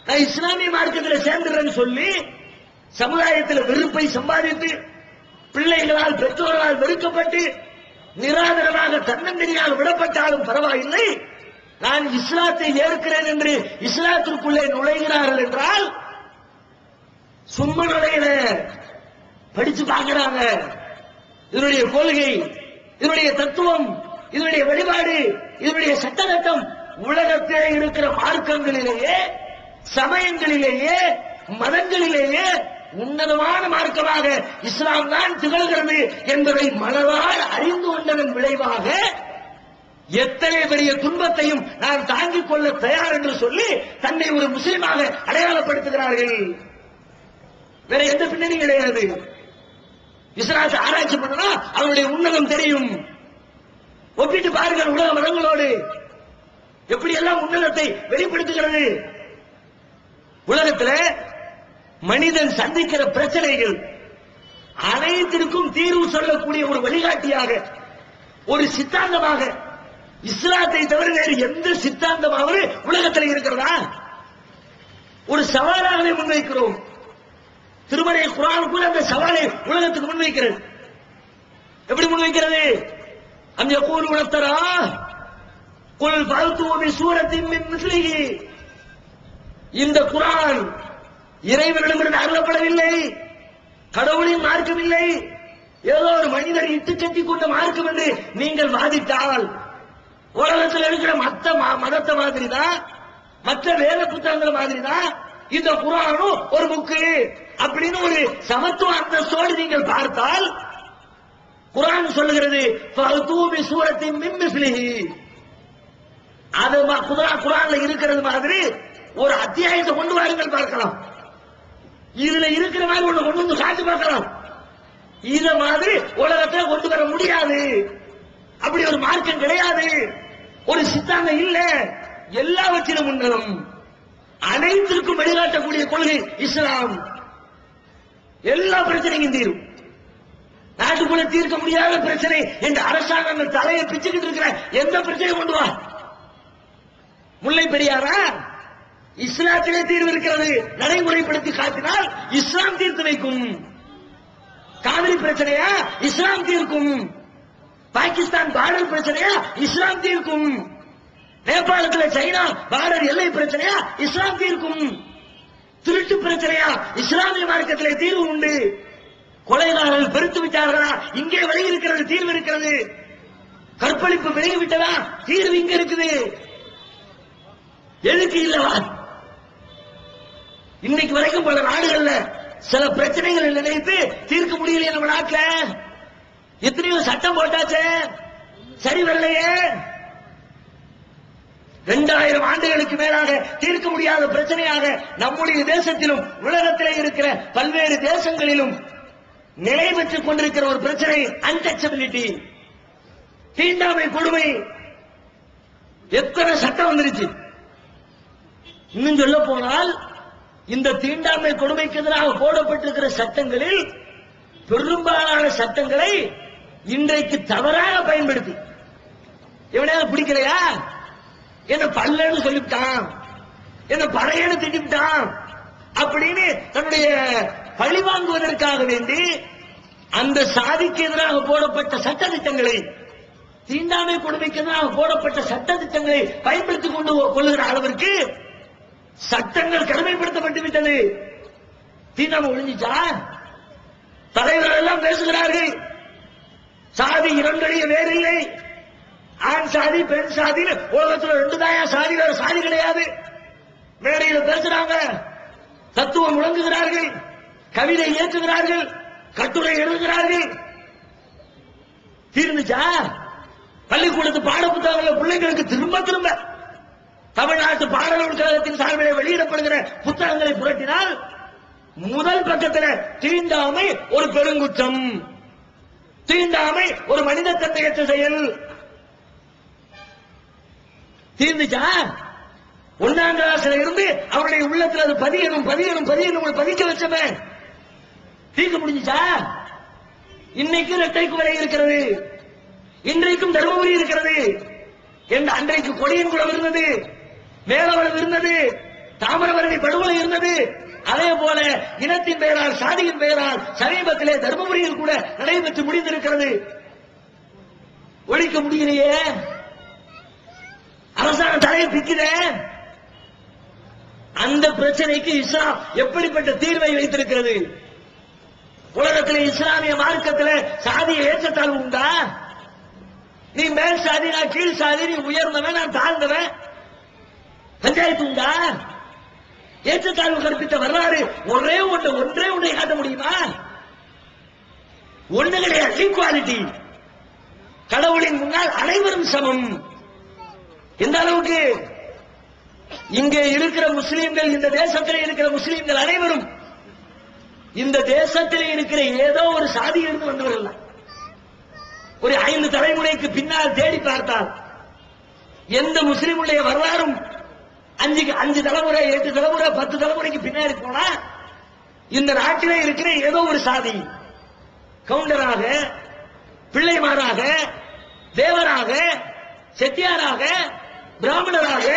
நான் இஸ்லாமிய மார்க்கத்தில் சேர்ந்துறேன்னு சொல்லி சமுதாயத்தில் வெறுப்பை சம்பாதித்து, பிள்ளைகளால் பெற்றோர்களால் வெறுக்கப்பட்டு, நிராதரவாக தன்னந்தனியால் விடப்பட்டாலும் பரவாயில்லை, நான் இஸ்லாத்தை ஏற்கிறேன் என்று இஸ்லாத்திற்குள்ளே நுழைகிறார்கள் என்றால் சும்மா நுழையில படிச்சு பார்க்கிறாங்க. இதனுடைய கொள்கை, இதனுடைய தத்துவம், இதனுடைய வழிபாடு, இதனுடைய சட்டத்திட்டம் உலகத்திலே இருக்கிற மார்க்கங்களிலேயே, சமயங்களிலேயே, மதங்களிலேயே உன்னதமான மார்க்கமாக இஸ்லாம் தான் திகழ்கிறது என்பதை மனதால் அறிந்து கொண்டதன் விளைவாக எத்தனை பெரிய துன்பத்தையும் நான் தாங்கிக் கொள்ள தயார் என்று சொல்லி தன்னை ஒரு முஸ்லிமாக அடையாளப்படுத்துகிறார்கள். வேற எந்த பின்னணி கிடையாது. இஸ்லாத்தை ஆராய்ச்சி பண்ணா அவருடைய உன்னதம் தெரியும். ஒப்பிட்டு பாருங்கள் உலக மதங்களோடு எப்படி எல்லாம் உன்னதத்தை வெளிப்படுத்துகிறது. உலகத்தில் மனிதன் சந்திக்கிற பிரச்சனைகள் அனைத்திற்கும் தீர்வு சொல்லக்கூடிய ஒரு வழிகாட்டியாக, ஒரு சித்தாந்தமாக இஸ்லாத்தை தவிர வேறு எந்த சித்தாந்தமாவது உலகத்தில் இருக்கிறதா? ஒரு சவாலாக முன்வைக்கிறோம். திருமறை குர்ஆன் கூட அந்த சவாலை உலகத்துக்கு முன்வைக்கிறது. எப்படி முன்வைக்கிறது? அந்த யகூலு உனத்தரா குல் ஃபஅத்து பிசூரத்தின் மின் மிஸ்லிஹி, இந்த குர்ஆன் இறைவனிடமிருந்து அருளப்படவில்லை, கடவுளின் மார்க்கம் இல்லை, ஏதோ ஒரு மனிதர் இட்டு கட்டி கொண்ட மார்க்கம் என்று நீங்கள் வாதிட்டால், உலகத்தில் இருக்கிற மற்ற மதத்தை மாதிரி தான், மற்ற வேத புத்தகங்கள் மாதிரி தான் இந்த குர்ஆனும் ஒரு புக்கு அப்படின்னு ஒரு சமத்துவ அந்தஸ்தோடு நீங்கள் பார்த்தால், குர்ஆன் சொல்லுகிறது ஃபஅத்து பிசூரத்தின் மின் மிஸ்லிஹி, அது குர்ஆன்ல இருக்கிறது மாதிரி ஒரு அத்தியாயத்தை கொண்டு வாருங்கள் பார்க்கலாம். இதுல இருக்கிற மாதிரி ஒண்ணு கொண்டு வந்து காட்டு பார்க்கலாம். இத மாதிரி உலகத்தை கொண்டு வர முடியாது. அப்படி ஒரு மார்க்கம் கிடையாது. ஒரு சித்தாந்தம் இல்ல, எல்லாவற்றிலும் உன்னதம், அனைத்திற்கும் வழிகாட்டக்கூடிய கொள்கை இஸ்லாம். எல்லா பிரச்சனையும் தீரும். நாட்டுக்குள்ள தீர்க்க முடியாத பிரச்சனை என்ற அரசாங்கம் தலையை பிச்சுக்கிட்டு இருக்கிற எந்த பிரச்சனையும் கொண்டு வா. முல்லை பெரியாரா? இஸ்லாத்திலே தீர்வு இருக்கிறது, நடைமுறைப்படுத்தி காட்டினால் இஸ்லாம் தீர்த்து வைக்கும். காவிரி பிரச்சனையா? இஸ்லாம் தீர்க்கும். பாகிஸ்தான் பார்டர் பிரச்சனையா? இஸ்லாம் தீர்க்கும். நேபாளத்தில் சைனா பார்டர் எல்லை பிரச்சனையா? இஸ்லாம் தீர்க்கும். திருட்டு பிரச்சனையா? இஸ்லாமிய மார்க்கத்திலே தீர்வு உண்டு. கொலைகாரர்கள் பெருத்து விட்டார்களா? இங்கே விலகி இருக்கிறது, தீர்வு இருக்கிறது. கற்பழிப்பு விலகி விட்டதா? தீர்வு இங்க இருக்குது. எதுக்கு இல்லவா? இன்னைக்கு வரைக்கும் பல நாடுகள்ல சில பிரச்சனைகளை நினைத்து தீர்க்க முடியலையே. நம்ம நாட்டில் எத்தனையோ சட்டம் போட்டாச்சே, சரி வரலையே. 2000 ஆண்டுகளுக்கு மேலாக தீர்க்க முடியாத பிரச்சனையாக நம்முடைய தேசத்திலும் உலகத்திலே இருக்கிற பல்வேறு தேசங்களிலும் நிலை பெற்றுக் கொண்டிருக்கிற ஒரு பிரச்சனை அன்டச்சபிலிட்டி, தீண்டாமை கொடுமை. எத்தனை சட்டம் வந்துருச்சு. இன்னும் சொல்ல போனால் இந்த தீண்டாமை கொடுமைக்கு எதிராக போடப்பட்டிருக்கிற சட்டங்களில் பெரும்பாலான சட்டங்களை இன்றைக்கு தவறாக பயன்படுத்தி, எவனையாவது பிடிக்கலையா, என்ன பல்லன்னு சொல்லிவிட்டான், என்ன பறையன்னு திட்டிவிட்டான் அப்படின்னு தன்னுடைய பழி வாங்குவதற்காக வேண்டி அந்த சாதிக்கு எதிராக போடப்பட்ட சட்ட திட்டங்களை, தீண்டாமை கொடுமைக்கு எதிராக போடப்பட்ட சட்ட திட்டங்களை பயன்படுத்திக் கொண்டு கொள்ளுகிற அளவிற்கு சட்டங்கள் கடமைப்படுத்தப்பட்டு விட்டது. தீண்டாமை ஒழிஞ்சிச்சா? தலைவர்கள் எல்லாம் பேசுகிறார்கள், சாதி இரண்டடைய வேறில்லை, ஆண் சாதி பெண் சாதி உலகத்தில் 2 தான் சாதி, வேற சாதி கிடையாது. மேடையில் பேசுறாங்க, தத்துவம் முழங்குகிறார்கள், கவிதை இயற்றுகிறார்கள், கட்டுரை எழுதுகிறார்கள். தீர்ந்துச்சா? பள்ளிக்கூடத்து பாட புத்தகங்கள் பிள்ளைகளுக்கு திரும்ப திரும்ப தமிழ்நாட்டு பாடநூல் கழகத்தின் சார்பில் வெளியிடப்படுகிற புத்தகங்களை புரட்டினால் முதல் பக்கத்தில் தீண்டாமை ஒரு பெருங்குற்றம், தீண்டாமை ஒரு மனித தன்மையற்ற செயல். தீர்ந்துச்சா? 1ஆம் கிளாஸ்ல இருந்து அவருடைய உள்ளத்தில் அது பதியணும் பதியணும் பதியணும் பதிக்க வச்சமே, தீர்க்க முடிஞ்சுச்சா? இன்னைக்கு இரட்டைக்கு வரை இருக்கிறது, இன்றைக்கும் தர்மபுரி இருக்கிறது, அன்றைக்கு கொடியன்குளம் இருந்தது, மேலவளம் இருந்தது, தாமிரபரணி படுகொலை இருந்தது. அதே போல இனத்தின் பெயரால் சாதியின் பெயரால் சமீபத்திலே தர்மபுரியில் கூட நடைபெற்று முடிந்திருக்கிறது. ஒழிக்க முடியலையே, அரசாங்கம் தலையை பிக்குத. அந்த பிரச்சனைக்கு இஸ்லாம் எப்படிப்பட்ட தீர்வை வைத்திருக்கிறது? உலகத்தில் இஸ்லாமிய மார்க்கத்தில் சாதிய ஏற்றத்தாழ்வு உண்டா? நீ மேல் சாதி, நான் கீழ் சாதி, நீ உயர்ந்தவன் நான் தாழ்ந்தவன், பஞ்சாயத்து உண்டா? ஏற்றத்தாழ்வு கற்பித்த வரலாறு ஒன்றே ஒன்றை காட்ட முடியுமா? ஒண்ணு கிடையாது. ஈக்குவாலிட்டி, கடவுளின் முன்னால் அனைவரும் சமம். எந்த அளவுக்கு இங்கே இருக்கிற முஸ்லீம்கள், இந்த தேசத்தில் இருக்கிற முஸ்லீம்கள் அனைவரும் இந்த தேசத்தில் இருக்கிற ஏதோ ஒரு சாதியிலிருந்து வந்தவர்கள். ஒரு 5 தலைமுறைக்கு பின்னால் தேடி பார்த்தால் எந்த முஸ்லீமுடைய வரலாறும் 5 தலைமுறை 8 தலைமுறை 10 தலைமுறைக்கு பின்னாடி போனா இந்த நாட்டிலே இருக்கிற ஏதோ ஒரு சாதி கவுண்டராக, பிள்ளைமாராக, தேவராக, செட்டியாராக, பிராமணராக,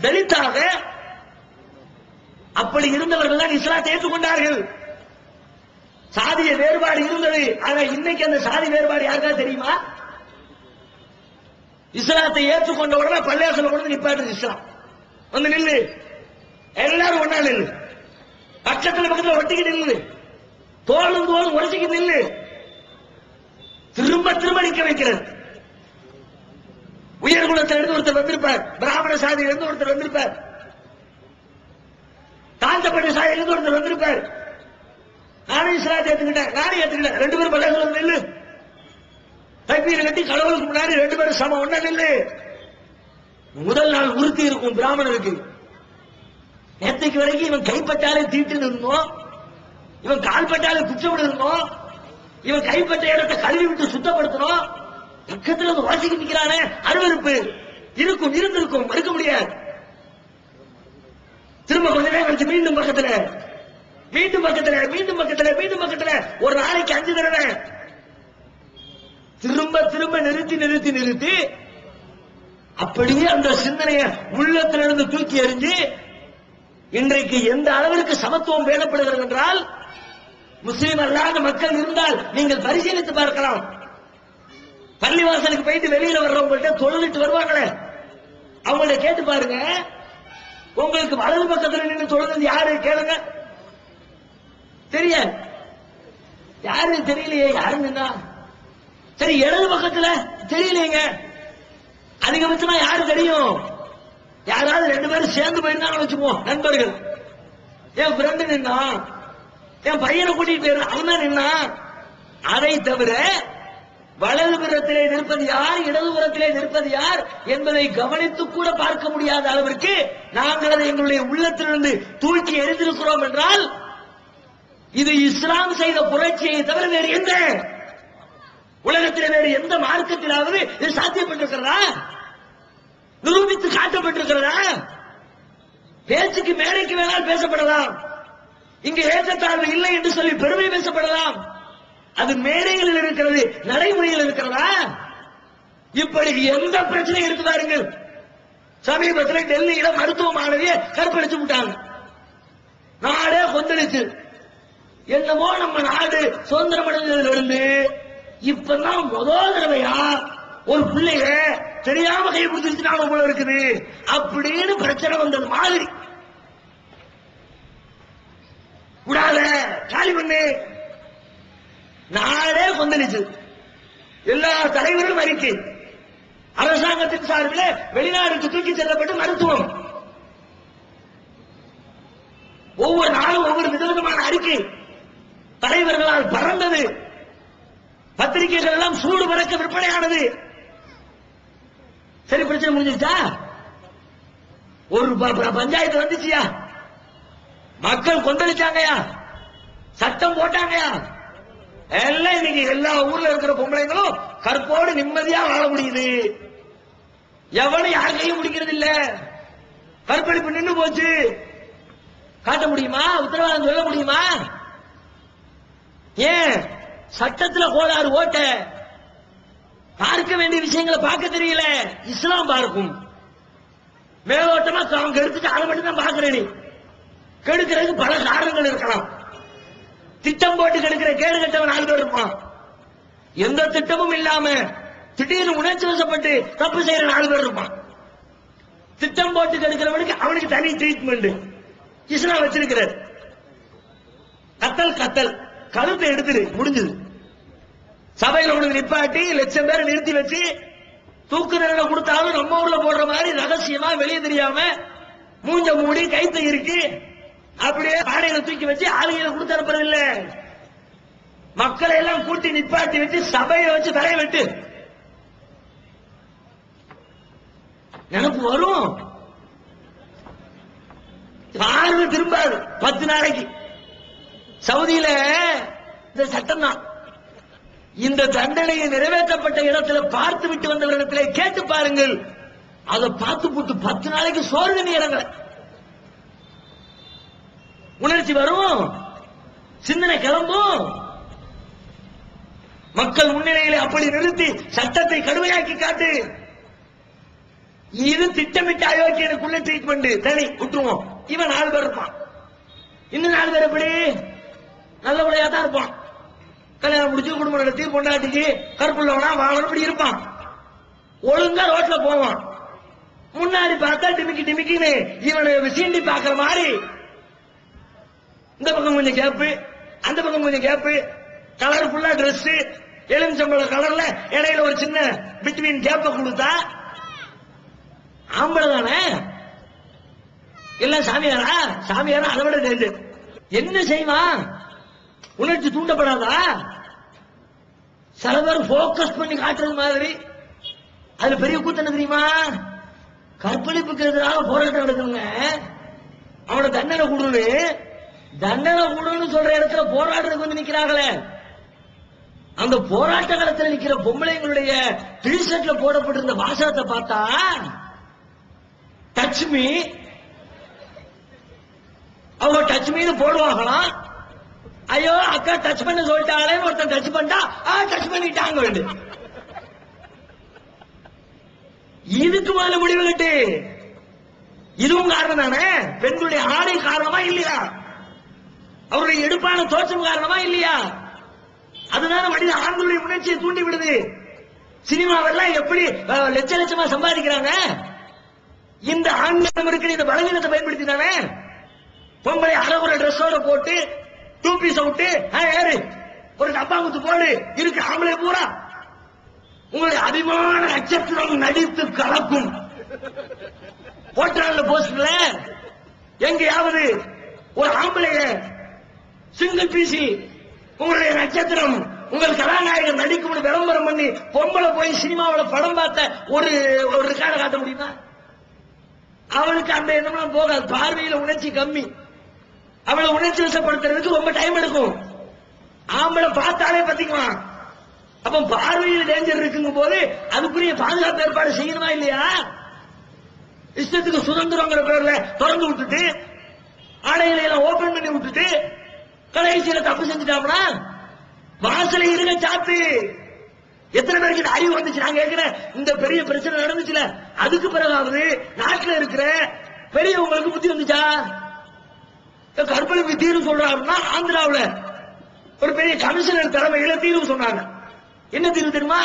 தலித்தாக அப்படி இருந்தவர்கள் தான் இஸ்லாத்தை ஏற்றுக்கொண்டார்கள். சாதிய வேறுபாடு இருந்தது. ஆனா இன்னைக்கு அந்த சாதி வேறுபாடு யாருக்கா தெரியுமா? இஸ்லாத்தை ஏற்றுக்கொண்ட உடனே பள்ளியாசல கொண்டு நிப்பாட்டு இஸ்லாம் வந்து நில்லு, எல்லாரும் ஒன்னா நில்லு, பக்கத்துல ஒட்டிக்கு நில்லு, தோளும் உரைச்சிக்கு நில்லு, திரும்ப திரும்ப நிக்க வைக்கிறது. உயர்குலத்திலிருந்து ஒருத்தர் வந்திருப்பார், பிராமண சாதியிலிருந்து ஒருத்தர் வந்திருப்பார், தாழ்த்தப்பட்ட சாதியிலிருந்து ஒருத்தர் வந்திருப்பார். நானும் இஸ்லாத்தை ஏத்துக்கிட்டேன், நானும் ஏத்துக்கிட்டேன், 2 பேரும் பள்ளியாசல நில்லு, தக்பீர் கட்டி கடவுளுக்கு முன்னாடி 2 பேரும் சம ஒன்னா நில்லு. முதல் நாள் உறுத்தி இருக்கும் பிராமணருக்கு. நேற்றைக்கு வரைக்கும் இவன் கைப்பட்டாலே தீட்டு இருந்தோம், இவன் கால்பட்டாலே குற்றப்பட இருந்தோம், இவன் கைப்பட்ட இடத்தை கழுவி விட்டு சுத்தப்படுத்தணும், பக்கத்தில் வந்து வாசிக்க நிற்கிறானே அருவருப்பு. இருக்கும், இருந்திருக்கும், மறுக்க முடியாது. திரும்ப கொஞ்ச நேரம் கழிச்சு மீண்டும் பக்கத்துல, மீண்டும் பக்கத்துல, மீண்டும் பக்கத்துல, மீண்டும் பக்கத்துல, ஒரு நாளைக்கு 5 தடவை திரும்ப திரும்ப நிறுத்தி நிறுத்தி நிறுத்தி அப்படியே அந்த சிந்தனையை உள்ளத்திலிருந்து தூக்கி எறிஞ்சு இன்றைக்கு எந்த அளவிற்கு சமத்துவம் பேணப்படுகிறது என்றால், முஸ்லீம் அல்லாத மக்கள் இருந்தால் நீங்கள் பரிசீலித்து பார்க்கலாம். பள்ளிவாசலுக்கு போயிட்டு வெளியில வர்றவங்கள்ட்ட தொழுதுட்டு வருவாங்களே, அவங்கள்ட்ட கேட்டு பாருங்க, உங்களுக்கு வலது பக்கத்தில் நின்று தொழுது யாரு கேளுங்க, தெரியாது. யாருன்னு தெரியலையே, யாரு நின்னா? சரி, இடது பக்கத்துல தெரியலைங்க, அதிகபட்சமா யாரு தெரியும்? யாராவது 2 பேரும் சேர்ந்து போயிருந்தாங்க வச்சுப்போம், நண்பர்கள். என் ஃப்ரெண்டு நின்னா, என் பையனை கூட்டிட்டு போயிருந்தான், அவன் தான் நின்னா. அதை தவிர வலது புறத்திலே நிற்பது யார், இடது புறத்திலே நிற்பது யார் என்பதை கவனித்து கூட பார்க்க முடியாத அளவிற்கு நாங்கள் அதை எங்களுடைய உள்ளத்திலிருந்து தூக்கி எறிந்திருக்கிறோம் என்றால், இது இஸ்லாம் செய்த புரட்சியை தவிர வேறு எந்த உலகத்தில் வேறு எந்த மார்க்கத்திலாவது இது சாத்தியப்பட்டிருக்கிறதா? நிரூபித்து காட்டப்பட்டிருக்கிறதா? பேச்சுக்கு மேடைக்கு வேணால் பேசப்படலாம், இங்கு ஏற்றத்தாழ்வு இல்லை என்று சொல்லி பெருமை பேசப்படலாம். அது மேடைகளில் இருக்கிறது, நடைமுறையில் இருக்கிறதா? இப்படி எந்த பிரச்சனையும் எடுத்து பாருங்கள். சமீபத்தில் டெல்லியில மருத்துவ மாணவியை கற்பழிச்சு விட்டாங்க, நாடே கொந்தளிச்சு. என்னமோ நம்ம நாடு சுதந்திரம் அடைஞ்சதுல இருந்து இப்பதான் முதல் தடவையா ஒரு பிள்ளைய தெரியாம கைப்பிடிச்சிருச்சுனால போல இருக்குது அப்படின்னு பிரச்சனை வந்தது மாதிரி. விடாத, காலி பண்ணு, நாடே கொந்தளிச்சு. எல்லா தலைவர்களும் அறிக்கை, அரசாங்கத்தின் சார்பில் வெளிநாடுக்கு தூக்கி செல்லப்பட்டு மருத்துவம், ஒவ்வொரு நாளும் ஒவ்வொரு விதவிதமான அறிக்கை தலைவர்களால் பறந்தது. பத்திரிகைகள் எல்லாம் சூடு பறக்க விற்பனையானது. சரி, பிரச்சனை முடிஞ்சிருச்சா? ஒரு பஞ்சாயத்து வந்துச்சியா? மக்கள் கொந்தளிச்சாங்கயா? சட்டம் போட்டாங்கயா? எல்லாம் இன்னைக்கு எல்லா ஊர்ல இருக்கிற பொம்பளைங்களும் கற்போடு நிம்மதியா வாழ முடியுது. எவனும் யார் கையும் முடிக்கிறது இல்ல. கற்பழிப்பு நின்று போச்சு. காட்ட முடியுமா? உத்தரவாதம் சொல்ல முடியுமா? ஏன் சட்டத்துல கோளாறு ஓட்ட? பார்க்க வேண்டிய விஷயங்களை பார்க்க தெரியல. இஸ்லாம் பார்க்கும். மேலோட்டமா அவங்க எடுத்துட்டு அதை மட்டும் தான் பார்க்கிறேன். நீ கெடுக்கிறதுக்கு பல காரணங்கள் இருக்கலாம். திட்டம் போட்டு கெடுக்கிற கேடு கட்டவன் 4 பேர் இருப்பான். எந்த திட்டமும் இல்லாம திடீர்னு உணர்ச்சி வசப்பட்டு தப்பு செய்யற 4 பேர் இருப்பான். திட்டம் போட்டு கெடுக்கிறவனுக்கு அவனுக்கு தனி ட்ரீட்மெண்ட் இஸ்லாம் வச்சிருக்கிறார். கத்தல் கழுத்தை எடுத்துரு, முடிஞ்சது. சபையில உனக்கு நிப்பாட்டி 1,00,000 பேரை நிறுத்தி வச்சு தூக்கு தண்டனை கொடுத்தாலும் நம்ம ஊர்ல போடுற மாதிரி ரகசியமா வெளியே தெரியாம மூஞ்ச மூடி கைத்தை இருக்கு அப்படியே பாடையில தூக்கி வச்சு ஆளுகையில கொடுத்து அனுப்புறது இல்ல. மக்களை எல்லாம் கூட்டி நிப்பாட்டி வச்சு சபையை வச்சு தலையை வெட்டு. நினைப்பு வரும், பார்வை திரும்பாது. 10 நாளைக்கு சவுதியில இந்த சட்டம் தான். இந்த தண்டனையை நிறைவேற்றப்பட்ட இடத்துல பார்த்து விட்டு வந்தவரிடத்திலே கேட்டு பாருங்கள். அதை பார்த்து போட்டு 10 நாளைக்கு சோறு தண்ணி இறங்கல. உணர்ச்சி வரும், சிந்தனை கிளம்பும். மக்கள் முன்னிலையிலே அப்படி நிறுத்தி சட்டத்தை கடுமையாக்கி காட்டு. இது திட்டமிட்ட அயோக்கியனுக்குள்ள ட்ரீட்மெண்ட் தனி விட்டுருவோம். இவன் 4 பேர் இருப்பான், இன்னும் 4 பேர் எப்படி நல்லபடியா தான் இருப்பான். கல்யாணம் முடிச்சு குடும்பம் நடத்தி பொண்டாட்டிக்கு கற்புள்ளவனா வாழணும் இப்படி இருப்பான். ஒழுங்கா ரோட்ல போவான். முன்னாடி பார்த்தா டிமிக்கின்னு இவனை சீண்டி பாக்குற மாதிரி இந்த பக்கம் கொஞ்சம் கேப்பு, அந்த பக்கம் கொஞ்சம் கேப்பு, கலர்ஃபுல்லா டிரெஸ், எலுமிச்சம்பழ கலர்ல இடையில ஒரு சின்ன பிட்வீன் கேப்ப கொடுத்தா ஆம்பளை தானே. எல்லாம் சாமியாரா அதை விட டேஞ்சர். என்ன செய்வான்? உணர்ச்சி தூண்டப்படாதா? சில பேர் போக்கஸ் பண்ணி காட்டுறது மாதிரி. அது பெரிய கூத்து என்ன தெரியுமா? கற்பழிப்புக்கு எதிராக போராட்டம் நடக்குங்க. அவனை தண்டனை கொடுன்னு சொல்ற இடத்துல போராட்டத்துக்கு வந்து நிக்கிறாங்களே, அந்த போராட்ட காலத்தில் நிக்கிற பொம்பளைங்களுடைய டிஷர்ட்ல போடப்பட்டிருந்த வாசகத்தை பார்த்தா டச் மீ, அவங்க டச் மீன்னு போடுவாங்களாம். ஐயோ அக்கா டச் பண்ண சொல்லிட்டாங்களே, ஒருத்தன் டச் பண்ணிட்டா டச் பண்ணிட்டாங்க வேண்டு. இதுக்கு மேல முடிவு கட்டு. இதுவும் காரணம் தானே. பெண்களுடைய ஆடை காரணமா இல்லையா? அவருடைய எடுப்பான தோற்றம் காரணமா இல்லையா? அதுதான மனித ஆண்களுடைய உணர்ச்சியை தூண்டி விடுது. சினிமாவெல்லாம் எப்படி லட்ச லட்சமா சம்பாதிக்கிறாங்க? இந்த ஆண்கள் இருக்கிற இந்த பலவீனத்தை பயன்படுத்தி தானே. பொம்பளை அரைகுறை ட்ரெஸ்ஸோட போட்டு 2 பீஸ் அவுட்டு ஏறு ஒரு டப்பா குத்து போடு இருக்கு ஆம்பளை பூரா உங்களுடைய அபிமான நட்சத்திரம் நடித்து கலக்கும். போட்டாங்க போஸ்ட்ல எங்கேயாவது ஒரு ஆம்பளைய சிங்கிள் பீசி உங்களுடைய நட்சத்திரம் உங்கள் கதாநாயகர் நடிக்கும் விளம்பரம் பண்ணி பொம்பளை போய் சினிமாவில் படம் பார்த்த ஒரு ரெக்கார்டை காட்ட முடியுமா? அவளுக்கு அந்த எண்ணம்லாம் போகாது. பார்வையில உணர்ச்சி கம்மி. அவளை உணர்ச்சி வசப்படுத்துறதுக்கு ரொம்ப டைம் எடுக்கும். ஆம்பளை பார்த்தாலே பத்திக்குவான். அப்ப பார்வையில் டேஞ்சர் இருக்குங்க போது அதுக்குரிய பாதுகாப்பு ஏற்பாடு செய்யணுமா இல்லையா? இஷ்டத்துக்கு சுதந்திரங்கிற பேர்ல திறந்து விட்டுட்டு ஆடைகளை எல்லாம் ஓபன் பண்ணி விட்டுட்டு கடைசியில தப்பு செஞ்சுட்டாங்கன்னா வாசலை இருக்க சாத்து. எத்தனை பேருக்கு இந்த அறிவு வந்துச்சு? நான் கேட்கிறேன், இந்த பெரிய பிரச்சனை நடந்துச்சுல அதுக்கு பிறகாவது நாட்டில் இருக்கிற பெரியவங்களுக்கு புத்தி வந்துச்சா? கற்பழிப்பு தீர்வு சொல்றாருன்னா ஆந்திராவில் ஒரு பெரிய கமிஷனர் தலைமையில தீர்வு சொன்னாங்க. என்ன தீர்வு தெரியுமா?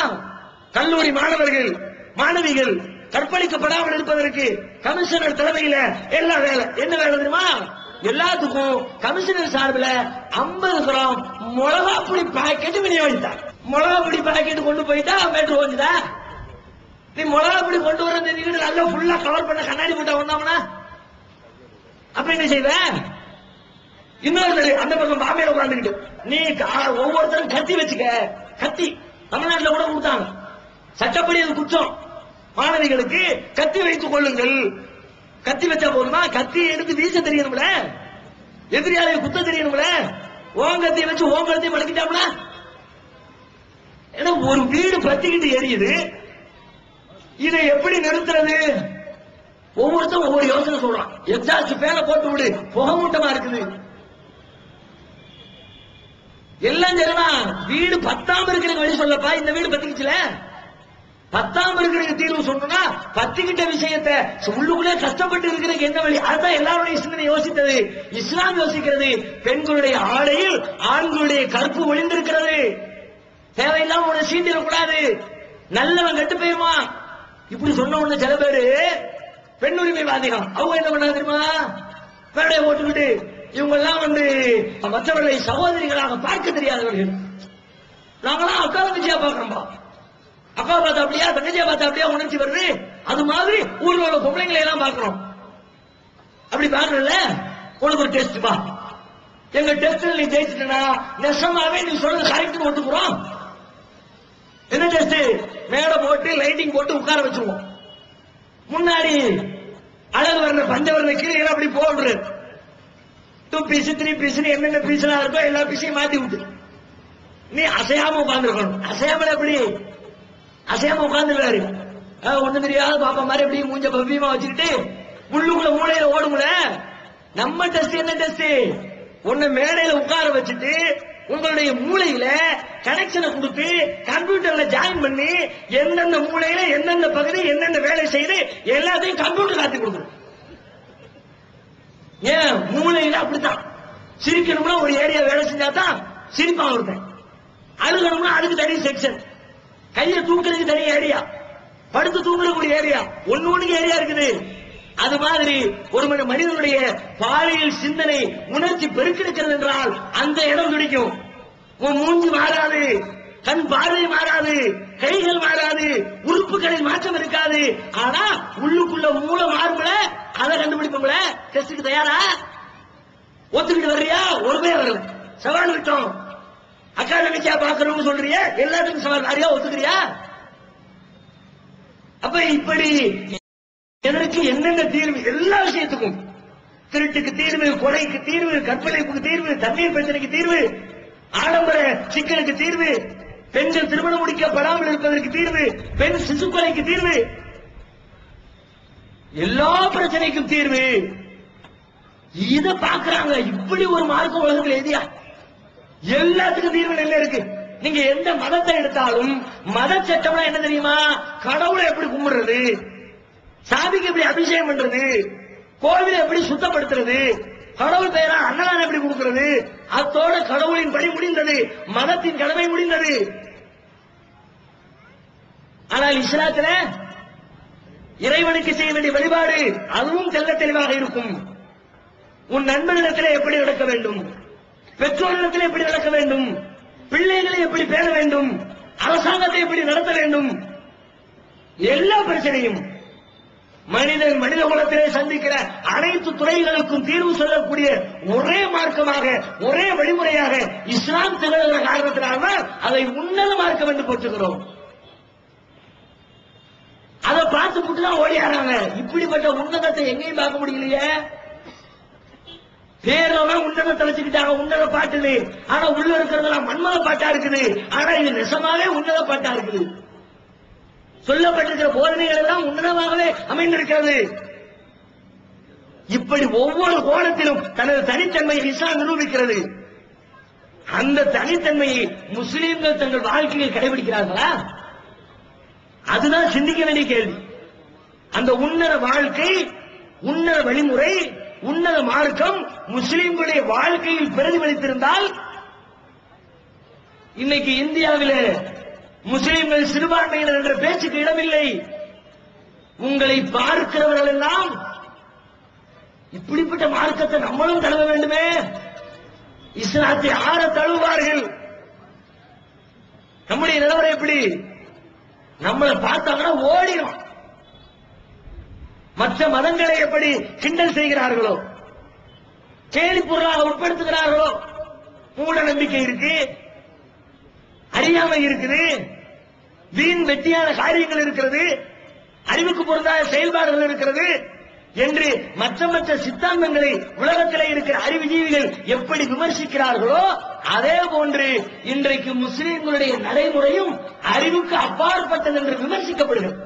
கல்லூரி மாணவர்கள் மாணவிகள் கற்பழிக்கப்படாமல் இருப்பதற்கு கமிஷனர் தலைமையில எல்லா வேலை. என்ன வேலை தெரியுமா? எல்லாத்துக்கும் கமிஷனர் சார்பில் 50 கிராம் மிளகா பொடி பாக்கெட் விநியோகித்தார். மிளகா பொடி பாக்கெட் கொண்டு போயிட்டா மேட்ரு ஓஞ்சுதா? நீ மிளகா பொடி கொண்டு வர நல்லா ஃபுல்லா கவர் பண்ண கண்ணாடி போட்டா வந்தாமனா அப்ப என்ன செய்வ? இன்னொரு அந்த பக்கம் பாமையில உட்கார்ந்துக்கிட்டு நீ ஒவ்வொருத்தரும் கத்தி வச்சுக்க. கத்தி தமிழ்நாட்டில் கூட கொடுத்தாங்க சட்டப்படி, அது குற்றம். மாணவிகளுக்கு கத்தி வைத்துக் கொள்ளுங்கள். கத்தி வச்சா போதுமா? கத்தியை எடுத்து வீச தெரியணும்ல, எதிரியாலையை குத்த தெரியணும்ல. ஓங்கத்தியை வச்சு ஓங்கத்தையும் பழக்கிட்டாம்ல. ஏன்னா ஒரு வீடு பத்திக்கிட்டு எரியுது, இதை எப்படி நிறுத்துறது? ஒவ்வொருத்தரும் ஒவ்வொரு யோசனை சொல்றான். எக்ஸாஸ்ட் பேரை போட்டு விடு, புகை மூட்டமா இருக்குது. எல்லாம் சரிமா? வீடு பத்தாம இருக்கிற வழி சொல்லப்பா. இந்த வீடு பத்திக்கிச்சுல, பத்தாம இருக்கிற தீர்வு சொன்னா பத்திக்கிட்ட விஷயத்தை உள்ளுக்குள்ளே கஷ்டப்பட்டு இருக்கிறதுக்கு என்ன வழி? அதுதான் எல்லாருடைய சிந்தனை யோசித்தது. இஸ்லாம் யோசிக்கிறது பெண்களுடைய ஆடையில் ஆண்களுடைய கற்பு ஒளிந்திருக்கிறது. தேவையில்லாம உன்னை சீண்டிடக்கூடாது, நல்லவன் கெட்டு போயிருமா. இப்படி சொன்ன உடனே சில பேரு பெண் உரிமைவாதிகள் அவங்க என்ன பண்ணாங்க தெரியுமா? பேடையை போட்டுக்கிட்டு இவங்க எல்லாம் மற்றவர்களை சகோதரிகளாக பார்க்க தெரியாதவர்கள். நாங்களாம் அக்கா தங்கச்சியா பாக்குறோம்பா. அக்கா பார்த்தா அப்படியா, தங்கச்சியா பார்த்தா அப்படியா உணர்ச்சி வருது. அது மாதிரி ஊர்ல உள்ள பொம்பளைங்களை எல்லாம் பார்க்கிறோம். அப்படி பாக்குறல உனக்கு ஒரு டெஸ்ட் பா. எங்க டெஸ்ட்ல நீ ஜெயிச்சுட்டா நெசமாவே நீ சொல்றது கரெக்ட்னு ஒத்துக்குறோம். என்ன டெஸ்ட்? மேடை போட்டு லைட்டிங் போட்டு உட்கார வச்சிருவோம். முன்னாடி அழகு வர்ற பஞ்சவர்ண கீழே அப்படி போடுற 2 பீஸ் 3 பீஸ் என்னென்ன பீஸ் எல்லாம் இருக்கோ எல்லா பீஸையும் மாத்தி விட்டு நீ அசையாம உட்கார்ந்துருக்கணும். அசையாமல எப்படி? அசையாம உட்கார்ந்துருக்காரு. ஒண்ணு தெரியாத பாப்பா மாதிரி எப்படி மூஞ்ச பவ்யமா வச்சுக்கிட்டு உள்ளுக்குள்ள மூளையில ஓடுங்கள. நம்ம டெஸ்ட் என்ன டெஸ்ட்? உன்னை மேடையில உட்கார வச்சுட்டு உங்களுடைய மூளையில கனெக்ஷனை கொடுத்து கம்ப்யூட்டர்ல ஜாயின் பண்ணி எந்தெந்த மூளையில எந்தெந்த பகுதி என்னென்ன வேலை செய்து எல்லாத்தையும் கம்ப்யூட்டர் காட்டி கொடுக்கும். ஏன் மூளையில அப்படித்தான். சிரிக்கணும்னா ஒரு ஏரியா வேலை செஞ்சா தான் சிரிப்பான் ஒருத்தன். அழுகணும்னா அதுக்கு தனி செக்ஷன், கையை தூக்குறதுக்கு தனி ஏரியா, படுத்து தூங்குறக்கூடிய ஏரியா, ஒண்ணுக்கு ஏரியா இருக்குது. அது மாதிரி ஒரு மனிதனுடைய பாலியல் சிந்தனை உணர்ச்சி பெருக்கெடுக்கிறது என்றால் அந்த இடம் துடிக்கும். உன் மூஞ்சி மாறாது, கண் பார்வை மாறாது, கைகள் மாறாது, உறுப்புகளில் மாற்றம் இருக்காது. ஆனா உள்ளுக்குள்ள மூல மாறுபட அதை கண்டுபிடிப்போம்ல. டெஸ்டுக்கு தயாரா? ஒத்துக்கிட்டு வர்றியா? ஒரு பேர் வரல, சவால் விட்டோம். அக்கா தங்கச்சியா பாக்குறோம்னு சொல்றியா? எல்லாத்துக்கும் சவால் யாரையா ஒத்துக்கிறியா? அப்ப இப்படி எதற்கு என்னென்ன தீர்வு? எல்லா விஷயத்துக்கும், திருட்டுக்கு தீர்வு, கொலைக்கு தீர்வு, கற்பழிப்புக்கு தீர்வு, தண்ணீர் பிரச்சனைக்கு தீர்வு, ஆடம்பர சிக்கலுக்கு தீர்வு, பெண்கள் திருமணம் முடிக்கப்படாமல் இருப்பதற்கு தீர்வு, பெண் சிசு கொலைக்கு தீர்வு. எல்லா பிரச்சனைக்கும் தீர்வு. இத பாக்குறாங்க. இப்படி ஒரு மார்க்கம் உலகத்தில் எதியா? எல்லாத்துக்கும் தீர்வு என்ன இருக்கு? நீங்க எந்த மதத்தை எடுத்தாலும் மத சட்டம்னா என்ன தெரியுமா? கடவுளை எப்படி கும்பிடுறது, சாமிக்கு எப்படி அபிஷேகம் பண்றது, கோவிலை எப்படி சுத்தப்படுத்துறது, கடவுள் பெயரா அன்னதானம் எப்படி கொடுக்கிறது, அத்தோட கடவுளின் படி முடிந்தது, மதத்தின் கடமை முடிந்தது. ஆனால் இஸ்லாத்துல இறைவனுக்கு செய்ய வேண்டிய வழிபாடு அதுவும் தெல்ல தெளிவாக இருக்கும். உன் நண்பனிடத்திலே எப்படி நடக்க வேண்டும், பெற்றோரிடத்திலே எப்படி நடக்க வேண்டும், பிள்ளைகளை எப்படி பேண வேண்டும், அரசாங்கத்தை எப்படி நடத்த வேண்டும், எல்லா பிரச்சனையும் மனிதன் மனித குலத்திலே சந்திக்கிற அனைத்து துறைகளுக்கும் தீர்வு சொல்லக்கூடிய ஒரே மார்க்கமாக ஒரே வழிமுறையாக இஸ்லாம் திகழ்கிற காரணத்தினால்தான் அதை உன்னத மார்க்கம் என்று போற்றுகிறோம். அதை பார்த்து விட்டுதான் ஓடியாராங்க. இப்படிப்பட்ட உன்னதத்தை எங்கேயும் பார்க்க முடியலையே. பேரெல்லாம் உன்னத தலைச்சுக்கிட்டாங்க, உன்னத பாட்டு. ஆனா உள்ள இருக்கிறதெல்லாம் மன்மத பாட்டா இருக்குது. ஆனா இது நெசமாவே உன்னத பாட்டா இருக்குது. சொல்லப்பட்டிருக்கிற போதனைகள் எல்லாம் உன்னதமாகவே அமைந்திருக்கிறது. இப்படி ஒவ்வொரு கோணத்திலும் தனது தனித்தன்மையை இஸ்லாம் நிரூபிக்கிறது. அந்த தனித்தன்மையை முஸ்லீம்கள் தங்கள் வாழ்க்கையில் கடைபிடிக்கிறார்களா? அதுதான் சிந்திக்க வேண்டிய கேள்வி. அந்த உன்னத வாழ்க்கை, உன்னத வழிமுறை, உன்னத மார்க்கம் முஸ்லிம்களுடைய வாழ்க்கையில் பிரதிபலித்திருந்தால் இன்னைக்கு இந்தியாவில் முஸ்லிம்கள் சிறுபான்மையினர் என்ற பேச்சுக்கு இடமில்லை. உங்களை பார்க்கிறவர்கள் எல்லாம் இப்படிப்பட்ட மார்க்கத்தை நம்மளும் தழுவ வேண்டுமே, இஸ்லாத்தை ஆற தழுவார்கள். நம்முடைய நிலவரம் எப்படி? நம்மளை பார்த்தாங்கன்னா ஓடிடும். மற்ற மதங்களை எப்படி கிண்டல் செய்கிறார்களோ, கேலி பொருளாக உட்படுத்துகிறார்களோ, மூட நம்பிக்கை இருக்கு, அறியாமை இருக்குது, வீண் வெட்டியான காரியங்கள் இருக்கிறது, அறிவுக்கு பொருந்தாத செயல்பாடுகள் இருக்கிறது என்று மற்ற மற்ற சித்தாந்தங்களை உலகத்திலே இருக்கிற அறிவுஜீவிகள் எப்படி விமர்சிக்கிறார்களோ அதே போன்று இன்றைக்கு முஸ்லிம்களுடைய நடைமுறையும் அறிவுக்கு அப்பாற்பட்டது என்று விமர்சிக்கப்படுகிறது.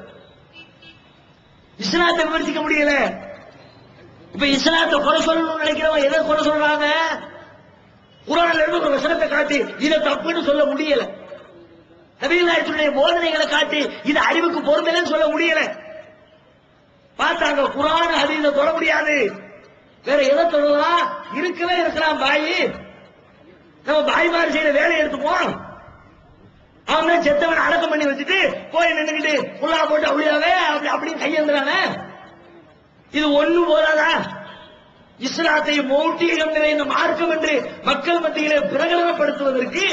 இஸ்லாத்தை விமர்சிக்க முடியல. இப்ப இஸ்லாத்தை குறை சொல்லணும்னு நினைக்கிறவங்க எதை குறை சொல்றாங்க? குர்ஆன்ல இருந்து ஒரு வசனத்தை காட்டி இதை தப்புன்னு சொல்ல முடியல. நபிகள் நாயகத்துடைய போதனைகளை காட்டி இது அறிவுக்கு பொருந்தலன்னு சொல்ல முடியல. பார்த்தாங்க குர்ஆன் ஹதீஸை தொட முடியாது. வேற எதை சொல்லலாம்? இருக்கவே இருக்கலாம் பாய். நம்ம பாய்மார் செய்யற வேலையை எடுத்துப்போம். அவங்க செத்தவனை அடக்கம் பண்ணி வச்சுட்டு போய் நின்றுகிட்டு புல்லா போட்டு அப்படியாவே அப்படின்னு கையெழுந்துறானே. இது ஒண்ணும் போதாதா? இஸ்லாத்தை மௌட்டியம் நிறைந்த மார்க்கம் என்று மக்கள் மத்தியிலே பிரகடனப்படுத்துவதற்கு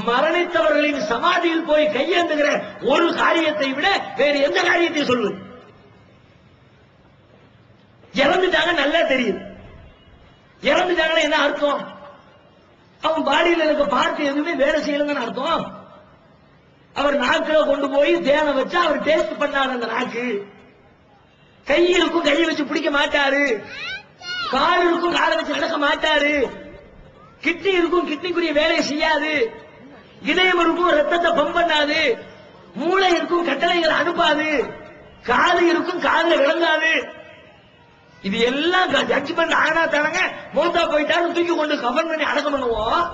மரணித்தவர்களின் சமாதியில் போய் கையேந்துகிற ஒரு காரியத்தை விட வேறு எந்த காரியத்தை சொல்வது? இறந்துட்டாங்க நல்லா தெரியுது. இறந்துட்டாங்கன்னா என்ன அர்த்தம்? அவன் பாடியில் இருக்க பார்த்து எதுவுமே வேலை செய்யலன்னு அர்த்தம். அவர் நாக்கில கொண்டு போய் தேனை வச்சு அவர் டேஸ்ட் பண்ணாரு. அந்த நாக்கு கையிருக்கும் கையை வச்சு பிடிக்க மாட்டாரு, கால் இருக்கும் காலை வச்சு நடக்க மாட்டாரு, கிட்னி இருக்கும் கிட்னிக்குரிய வேலையை செய்யாது, இதயம் இருக்கும் ரத்தத்தை பம்ப் பண்ணாது, மூளை இருக்கும் கட்டளைகள் அனுப்பாது, காது இருக்கும் காதுல விளங்காது. இது எல்லாம் ஜட்ஜ்மெண்ட் ஆனா தானங்க மௌத்தா போயிட்டாரு தூக்கி கொண்டு கவன் பண்ணி அடக்கம் பண்ணுவோம்.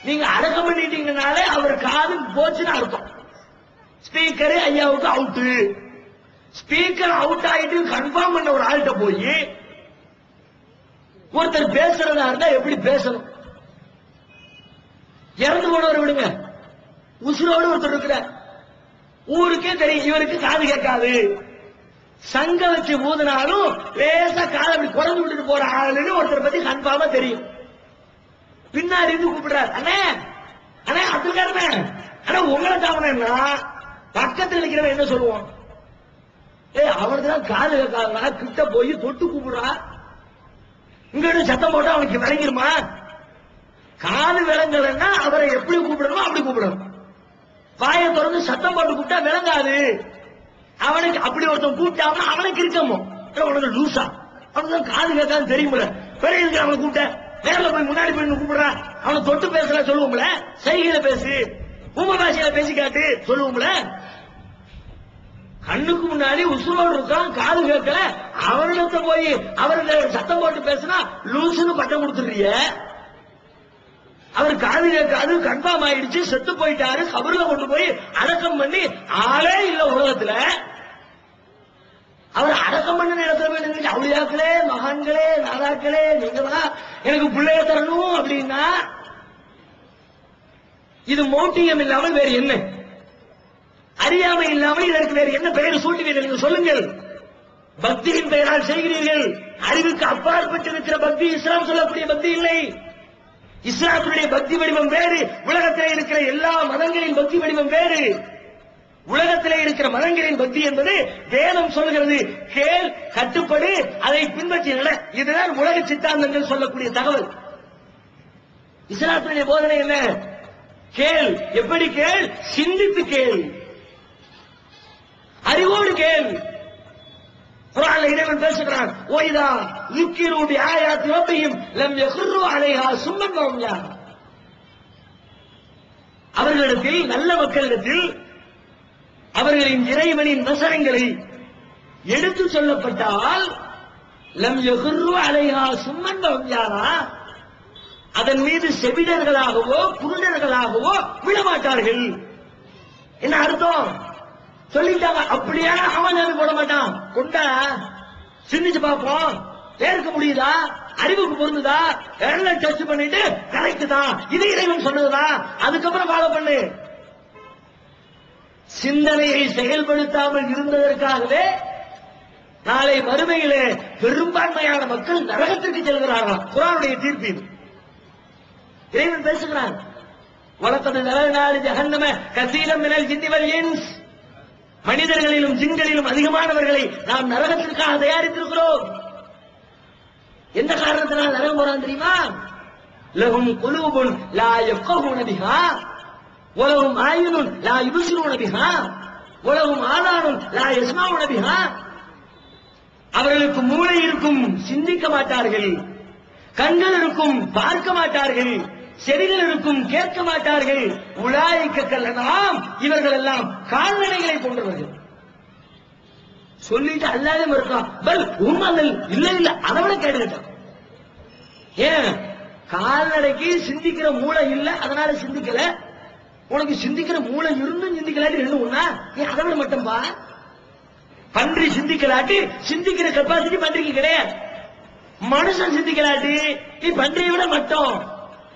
நீங்க அடக்கம் பண்ணிட்டீங்கனாலே அவர் காது போச்சுன்னு அர்த்தம். ஸ்பீக்கரு ஐயாவுக்கு அவுட். ஸ்பீக்கர் அவுட் ஆயிட்டு கன்ஃபார்ம் பண்ண ஒரு ஆள்கிட்ட போய் ஒருத்தர் பேசுறதா இருந்தா எப்படி பேசணும்? இறந்து போனவர் விடுங்க, உசுரோடு ஒருத்தர் இருக்கிற ஊருக்கே தெரியும் இவருக்கு காது கேட்காது. சங்க வச்சு ஊதினாலும் லேசா காதை அப்படி குறைஞ்சு விட்டுட்டு போற ஆளுன்னு ஒருத்தர் பத்தி கன்ஃபார்மா தெரியும். பின்னாடி இருந்து கூப்பிடுறாரு, அண்ணே அண்ணே அப்துல்காரண்ணே ஆனா உங்களை தாமனா பக்கத்தில் நிக்கிறவன் என்ன சொல்லுவோம்? அவனுக்கு தான் காது கேட்காதுனா கிட்ட போய் தொட்டு கூப்பிடுறா. இங்கிட்ட சத்தம் போட்டா அவனுக்கு விளங்கிருமா? காது விளங்கலன்னா அவரை எப்படி கூப்பிடணுமோ அப்படி கூப்பிடணும். வாயை திறந்து சத்தம் போட்டு கூப்பிட்டா விளங்காது. அவனுக்கு அப்படி ஒருத்தன் கூப்பிட்டாம அவனுக்கு இருக்கமோ உனக்கு லூசா, அவனுக்கு தான் காது கேட்காது தெரியுமில்ல. பெரிய இருக்கு அவனை கூப்பிட்ட நேரில் போய் முன்னாடி போய் கூப்பிடுறா. அவனை தொட்டு பேசல சொல்லுவோம்ல, சைகையில பேசு, உம பாஷையில பேசி காட்டு சொல்லுவோம்ல. கண்ணுக்கு முன்னாடி உசுரோடு இருக்கான், காது கேட்கல, அவரிடத்த போய் அவர்கிட்ட சத்தம் போட்டு பேசினா லூசுன்னு பட்டம் கொடுத்துருறிய. அவர் காது கேட்காது, கன்ஃபார்ம் ஆயிடுச்சு, செத்து போயிட்டாரு, கபர்ல கொண்டு போய் அடக்கம் பண்ணி ஆளே இல்ல உலகத்துல. அவர் அடக்கம் பண்ண இடத்துல போய் அவுளியாக்களே, மகான்களே, நாதாக்களே, நீங்க தான் எனக்கு பிள்ளைய தரணும் அப்படின்னா இது மௌட்டியம் இல்லாமல் வேறு என்ன? அறியாமை இல்லாமல் இதற்கு வேறு என்ன பெயர் சூட்டுவீர்கள்? நீங்கள் சொல்லுங்கள். பக்தியின் பெயரால் செய்கிறீர்கள். அறிவுக்கு அப்பாற்பட்டு இருக்கிற பக்தி இஸ்லாம் சொல்லக்கூடிய பக்தி இல்லை. இஸ்லாத்துடைய பக்தி வடிவம் வேறு, உலகத்திலே இருக்கிற எல்லா மதங்களின் பக்தி வடிவம் வேறு. உலகத்திலே இருக்கிற மதங்களின் பக்தி என்பது வேதம் சொல்கிறது, கேள், கட்டுப்படு, அதை பின்பற்றி நட. இதுதான் உலக சித்தாந்தங்கள் சொல்லக்கூடிய தகவல். இஸ்லாத்துடைய போதனை என்ன? கேள். எப்படி கேள்? சிந்தித்து கேள், அறிவோடு கேள். குர்ஆன்ல இறைவன் பேசுகிறான், ஓய்தா ذكروا بآيات ربهم لم يخروا عليها صما وعميانا. அவர்களிடத்தில், நல்ல மக்களிடத்தில் அவர்களின் இறைவனின் வசனங்களை எடுத்து சொல்லப்பட்டால் லம் யகுர்ரு அலைஹா சும்மன் வம்யானா, அதன் மீது செவிடர்களாகவோ குருடர்களாகவோ விடமாட்டார்கள். என்ன அர்த்தம்? சொல்லிட்டாங்க. அப்படியே அவன் போட மாட்டான். கொண்டா சிந்திச்சு பார்ப்போம், ஏற்க முடியுதா, அறிவுக்கு பொருந்துதா, எல்லாம் டெஸ்ட் பண்ணிட்டு கரெக்ட் தான், இது இறைவன் சொன்னதுதான், அதுக்கப்புறம் ஃபாலோ பண்ணு. சிந்தனையை செயல்படுத்தாமல் இருந்ததற்காகவே நாளை மறுமையிலே பெரும்பான்மையான மக்கள் நரகத்திற்கு செல்கிறார்களாம். குர்ஆனுடைய தீர்ப்பு இது. இறைவன் பேசுகிறான், வலக்கத் ஜஅல்னா ஜஹன்னம கஸீரம் மினல் ஜின்னி வல் இன்ஸ், மனிதர்களிலும் ஜின்களிலும் அதிகமானவர்களை நாம் நரகத்திற்காக தயாரித்திருக்கிறோம். எந்த காரணத்தினால் நரகம் போறான் தெரியுமா? லஹும் குலூபுன் லா யஃகஹூன பிஹா வலஹும் ஆயுனுன் லா யுப்சிரூன பிஹா வலஹும் ஆதானுன் லா யஸ்மஊன பிஹா. அவர்களுக்கு மூளை இருக்கும், சிந்திக்க மாட்டார்கள். கண்கள் இருக்கும், பார்க்க மாட்டார்கள். செவிகள் இருக்கும், கேட்க மாட்டார்கள். உலாயிக்க கல்லனாம், இவர்கள் எல்லாம் கால்நடைகளை போன்றவர்கள். சொல்லிட்டு அல்லாத மறுக்கலாம். பல் உண்மைகள் இல்லை இல்ல, அதை விட கேட்டுக்கிட்டான். ஏன்? கால்நடைக்கு சிந்திக்கிற மூளை இல்ல, அதனால சிந்திக்கல. உனக்கு சிந்திக்கிற மூளை இருந்தும் சிந்திக்கலாட்டி ரெண்டு ஒண்ணா? நீ அதை விட மட்டும் பா. பன்றி சிந்திக்கலாட்டி சிந்திக்கிற கெப்பாசிட்டி பன்றிக்கு கிடையாது. மனுஷன் சிந்திக்கலாட்டி நீ பன்றியை விட மட்டும்,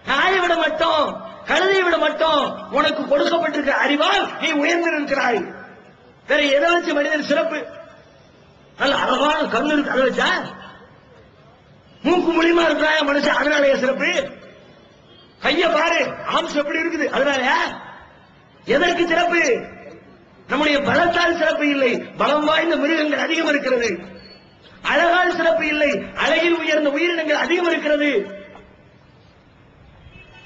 நாயை விட மட்டும், கழுதையை விட மட்டும். உனக்கு கொடுக்கப்பட்டிருக்கிற அறிவால் நீ உயர்ந்து இருக்கிறாய். வேற எதை வச்சு மனிதன் சிறப்பு? நல்ல அழகான கண்ணு இருக்கு, அதை வச்சா? மூக்கு மூலியமா இருக்கிறாய மனுஷன், அதனாலயா சிறப்பு? கைய பாரு, ஆம்ஸ் எப்படி இருக்குது, அதனாலயா? எதற்கு சிறப்பு? நம்முடைய பலத்தால் சிறப்பு இல்லை, பலம் வாய்ந்த மிருகங்கள் அதிகம் இருக்கிறது. அழகால் சிறப்பு இல்லை, அழகில் உயர்ந்த உயிரினங்கள் அதிகம் இருக்கிறது.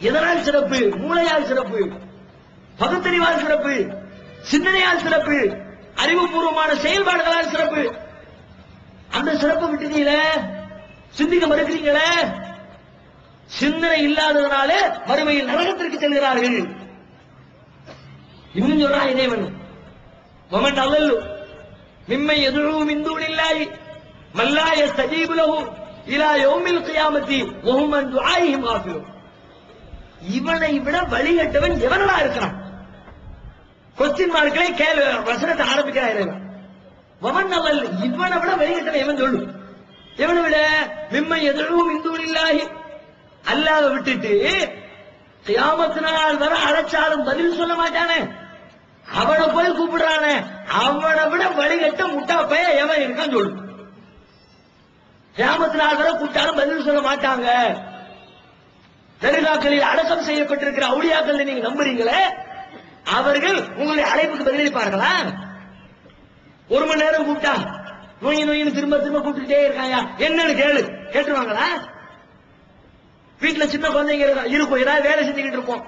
எதனால் சிறப்பு? மூளையால் சிறப்பு, பகுத்தறிவால் சிறப்பு, சிந்தனையால் சிறப்பு, அறிவுபூர்வமான செயல்பாடுகளால் சிறப்பு. அந்த சிறப்பை விட்டுட்டீங்கள, சிந்திக்க மறுக்கிறீங்களே. சிந்தனை இல்லாததனால மறுமையில் நரகத்திற்கு செல்கிறார்கள். இன்னும் சொல்றான் இறைவன், வமன் அல்லல்லு மிம்மை யதுஉ மின் தூனில்லாஹி மல்லா யஸ்தஜீபு லஹு இலா யௌமில் கியாமத்தி வஹும் அன் துஆஇஹிம் காஃபிரூன். இவனை விட வழிகட்டவன் எவனடா இருக்கிறான்? கொஸ்டின் மார்க்களை கேள்வி வசனத்தை ஆரம்பிக்கிறார். வமன் அல்லல், இவனை விட வழிகட்டவன் எவன் சொல்லு? எவனை விட? மிம்மை யதுஉ மின் தூனில்லாஹி, அல்லாஹ்வை விட்டுட்டு கியாமத் நாள் வர அழைச்சாலும் பதில் சொல்ல மாட்டானே, அவனை போய் கூப்பிடுறானே, அவனை விட வழிகட்ட முட்டா பைய எவன் இருக்கான்னு சொல்லு. கியாமத் நாள் வர கூப்பிட்டாலும் பதில் சொல்ல மாட்டாங்க. தர்காக்களில் அடக்கம் செய்யப்பட்டிருக்கிற அவுலியாக்கள் நீங்க நம்புறீங்களே, அவர்கள் உங்களுடைய அழைப்புக்கு பதிலளிப்பார்களா? ஒரு மணி நேரம் கூப்பிட்டா நோயின் திரும்ப திரும்ப கூப்பிட்டுட்டே இருக்காயா, என்னன்னு கேட்டுருவாங்களா? வீட்டுல சின்ன குழந்தைங்க இருக்கும், ஏதாவது வேலை செஞ்சுக்கிட்டு இருப்போம்,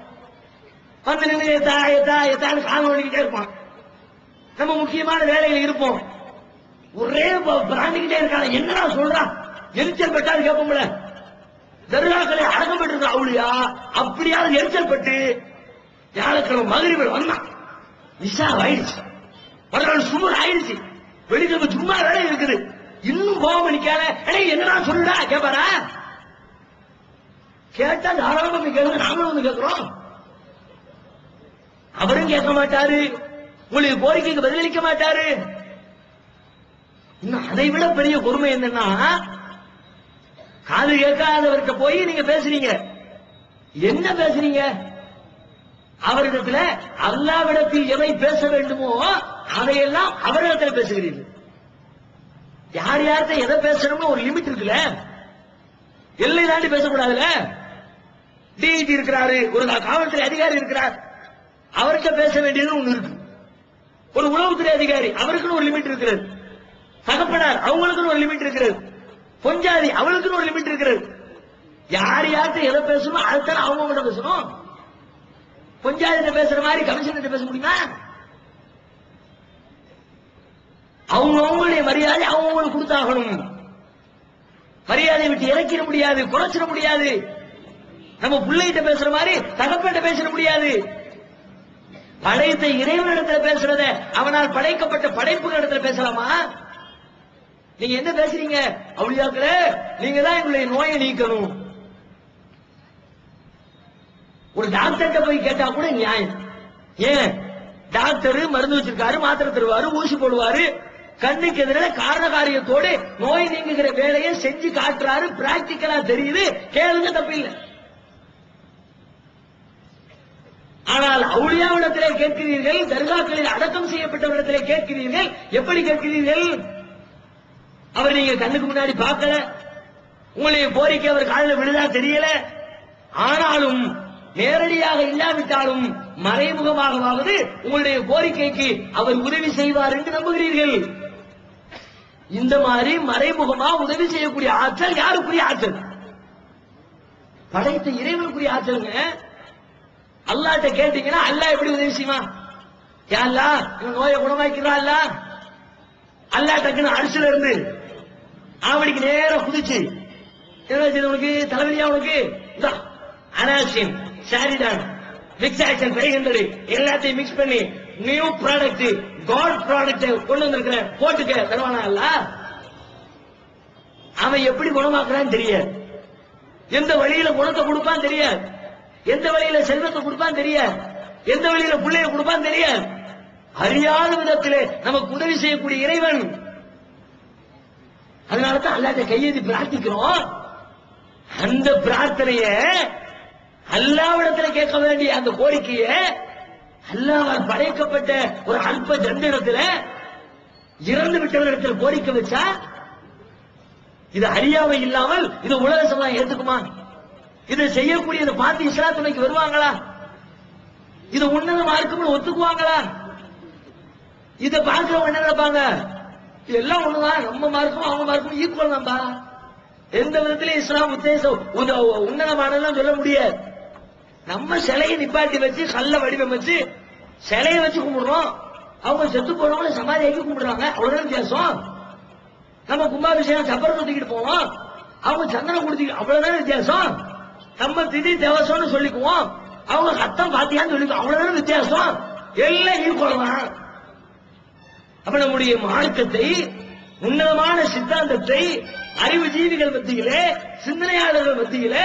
வந்து நின்று எத்தான்னு காலம் பண்ணிக்கிட்டே இருப்பான். நம்ம முக்கியமான வேலைகள் இருப்போம், ஒரே பிராண்டிக்கிட்டே இருக்காங்க, என்னடா சொல்றான், எரிச்சல் பட்டாது கேட்போம்ல. தர்காக்களை அடக்கம் பெற்றிருக்க அவுளியா அப்படியாவது எரிச்சல் பட்டு வியாழக்கிழமை மகரிபல் வந்தான், இஷா ஆயிடுச்சு, மறுநாள் சுமர் ஆயிடுச்சு, வெள்ளிக்கிழமை சும்மா வேலை இருக்குது, இன்னும் போகாம நிக்காத, என்னடா சொல்லுடா கேப்பாரா? கேட்டா தாராளமா கேட்க, நாங்களும் வந்து கேட்கிறோம். அவரும் கேட்க மாட்டாரு, உங்களுக்கு கோரிக்கைக்கு பதிலளிக்க மாட்டாரு. இன்னும் அதை விட பெரிய கொடுமை என்னன்னா, காது கேட்காதவர்கிட்ட போய் நீங்க பேசுறீங்க. என்ன பேசுறீங்க? அவரிடத்துல அல்லாவிடத்தில் எவை பேச வேண்டுமோ அதையெல்லாம் அவரிடத்தில் பேசுகிறீர்கள். யார் யார்கிட்ட எதை பேசணும்னு ஒரு லிமிட் இருக்குல்ல, எல்லை தாண்டி பேசக்கூடாதுல்ல. டிஜி இருக்கிறாரு, ஒரு காவல்துறை அதிகாரி இருக்கிறார், அவர்கிட்ட பேச வேண்டியது ஒண்ணு இருக்கு. ஒரு உளவுத்துறை அதிகாரி, அவருக்குன்னு ஒரு லிமிட் இருக்கிறது. தகப்பனார், அவங்களுக்குன்னு ஒரு லிமிட் இருக்கிறது. பொஞ்சாதி, அவளுக்குன்னு ஒரு லிமிட் இருக்கிறது. யார் யார்கிட்ட எதை பேசணும் அதுதான் அவங்க கிட்ட பேசணும். பொஞ்சாதிட்ட பேசுற மாதிரி கமிஷனர் பேச முடியுமா? அவங்களுடைய மரியாதை அவங்களுக்கு கொடுத்தாகணும். மரியாதை விட்டு இறக்கிட முடியாது, குறைச்சிட முடியாது. நம்ம பிள்ளைகிட்ட பேசுற மாதிரி தகப்பன்கிட்ட பேச முடியாது. படைத்த இறைவனிடத்தில் பேசுறத அவனால் படைக்கப்பட்ட படைப்புகளிடத்தில் பேசலாமா? நீங்க என்ன பேசுறீங்க? அவுலியாக்களே, நீங்க தான் எங்களுடைய நோயை நீக்கணும். ஒரு டாக்டர்கிட்ட போய் கேட்டா கூட நியாயம். ஏன்? டாக்டர் மருந்து வச்சிருக்காரு, மாத்திரை தருவாரு, ஊசி போடுவாரு, கண்ணுக்கு எதிராக காரண காரியத்தோடு நோய் நீங்குகிற வேலையை செஞ்சு காட்டுறாரு, பிராக்டிக்கலா தெரியுது, கேளுங்க, தப்பில்லை. ஆனால் அவுலியாவிடத்திலே கேட்கிறீர்கள், தர்காக்களில் அடக்கம் செய்யப்பட்டவரிடத்திலே கேட்கிறீர்கள். எப்படி கேட்கிறீர்கள்? அவர் நீங்க கண்ணுக்கு முன்னாடி பார்க்கல, உங்களுடைய கோரிக்கை அவர் காலில் விழுதா தெரியல. ஆனாலும் நேரடியாக இல்லாவிட்டாலும் மறைமுகமாகவாவது உங்களுடைய கோரிக்கைக்கு அவர் உதவி செய்வார் என்று நம்புகிறீர்கள். இந்த மாதிரி மறைமுகமா உதவி செய்யக்கூடிய ஆற்றல் யாருக்குரிய ஆற்றல்? படைத்த இறைவனுக்குரிய ஆற்றலுங்க. அல்லாஹ்ட்ட கேட்டீங்கன்னா அல்லாஹ் எப்படி உதவி செய்வான்? யா அல்லாஹ், இந்த நோயை குணமாக்கிறா அல்லாஹ். அல்லாஹ் டக்குன்னு அரிசில இருந்து ஆவடிக்கு நேரம் குதிச்சு, உனக்கு தலைவலியா, உனக்கு அனாசின் சாரிடான் மிக்ஸ் ஆக்ஷன் 500 எல்லாத்தையும் மிக்ஸ் பண்ணி நியூ ப்ராடக்ட், காட் ப்ராடக்ட் கொண்டு வந்திருக்கிறேன், போட்டுக்க தருவானா அல்லாஹ்? அவன் எப்படி குணமாக்குறான்னு தெரியாது, எந்த வழியில குணத்தை கொடுப்பான் தெரியாது, எந்த வழியில செல்வத்தை கொடுப்பான் தெரியாது, எந்த வழியில பிள்ளைய கொடுப்பான் தெரியாது. அறியாத விதத்திலே நமக்கு உதவி செய்யக்கூடிய இறைவன். அதனாலதான் அல்லாஹ்ட்ட கையேந்தி பிரார்த்திக்கிறோம். அந்த பிரார்த்தனைய அல்லாஹ்விடத்தில் கேட்க வேண்டிய அந்த கோரிக்கைய அல்லாஹ்வால் படைக்கப்பட்ட ஒரு அல்ப ஜந்திரத்தில் இறந்து விட்டவரிடத்தில் கோரிக்கை வச்சா இது அறியாமை இல்லாமல் இது உலக சமுதாயம் ஏத்துக்குமா? இதை செய்யக்கூடியதை பார்த்து இஸ்லாத்துக்கு வருவாங்களா? இது உன்னதமா இருக்கும்னு ஒத்துக்குவாங்களா? இதை பார்க்கிறவங்க என்ன நினைப்பாங்க? எல்லாம் ஒண்ணுதான், நம்ம மார்க்கும் அவங்க மார்க்கும் ஈக்குவல் தான்பா. எந்த விதத்திலும் இஸ்லாம் உத்தேசம் உன்னதமானதான் சொல்ல முடியாது. நம்ம சிலையை நிப்பாட்டி வச்சு கல்ல வடிவமைச்சு சிலையை வச்சு கும்பிடுறோம், அவங்க செத்து போனவங்களை சமாதியாக்கி கும்பிடுறாங்க, அவ்வளவுதான் வித்தியாசம். நம்ம கும்பாபிஷேகம் சப்பரம் தூக்கிட்டு போவோம், அவங்க சந்தனம் கொடுத்து, அவ்வளவுதான் வித்தியாசம். நம்ம திதி தேவசம்னு சொல்லிக்குவோம், அவங்க சத்தம் பாத்தியான்னு சொல்லிக்குவோம், அவ்வளவுதான் வித்தியாசம். எல்லாம் ஈக்குவல் தான். அப்ப நம்முடைய மார்க்கத்தை, உன்னதமான சித்தாந்தத்தை அறிவுஜீவிகள் மத்தியிலே, சிந்தனையாளர்கள் மத்தியிலே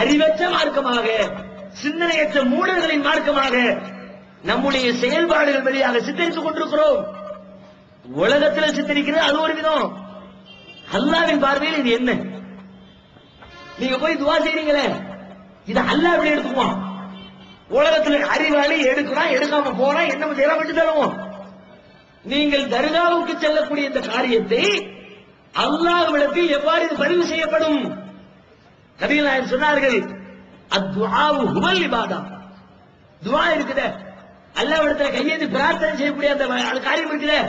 அறிவற்ற மார்க்கமாக, சிந்தனையற்ற மூடர்களின் மார்க்கமாக நம்முடைய செயல்பாடுகள் வழியாக சித்தரித்துக் கொண்டிருக்கிறோம். உலகத்தில் சித்தரிக்கிறது அது ஒரு விதம். அல்லாஹ்வின் பார்வையில் இது என்ன? நீங்க போய் துவா செய்றீங்களே, இது அல்லாஹ் எப்படி எடுத்துக்குவான்? உலகத்தில் அறிவாளி எடுக்கலாம், எடுக்காம போனா என்ன செய்யலாம் விட்டு தருவோம். நீங்கள் தர்காவுக்கு செல்லக்கூடிய இந்த காரியத்தை அல்லாஹ்விடத்தில் எவ்வாறு இது பதிவு செய்யப்படும்? நபிகள் நாயகம் சொன்னார்கள், அத்துஆவு ஹுவல் இபாதா. துஆ இருக்குதே, அல்லாஹ்விடத்தில் கையேந்தி பிரார்த்தனை செய்யக்கூடிய அந்த காரியம் இருக்குதே,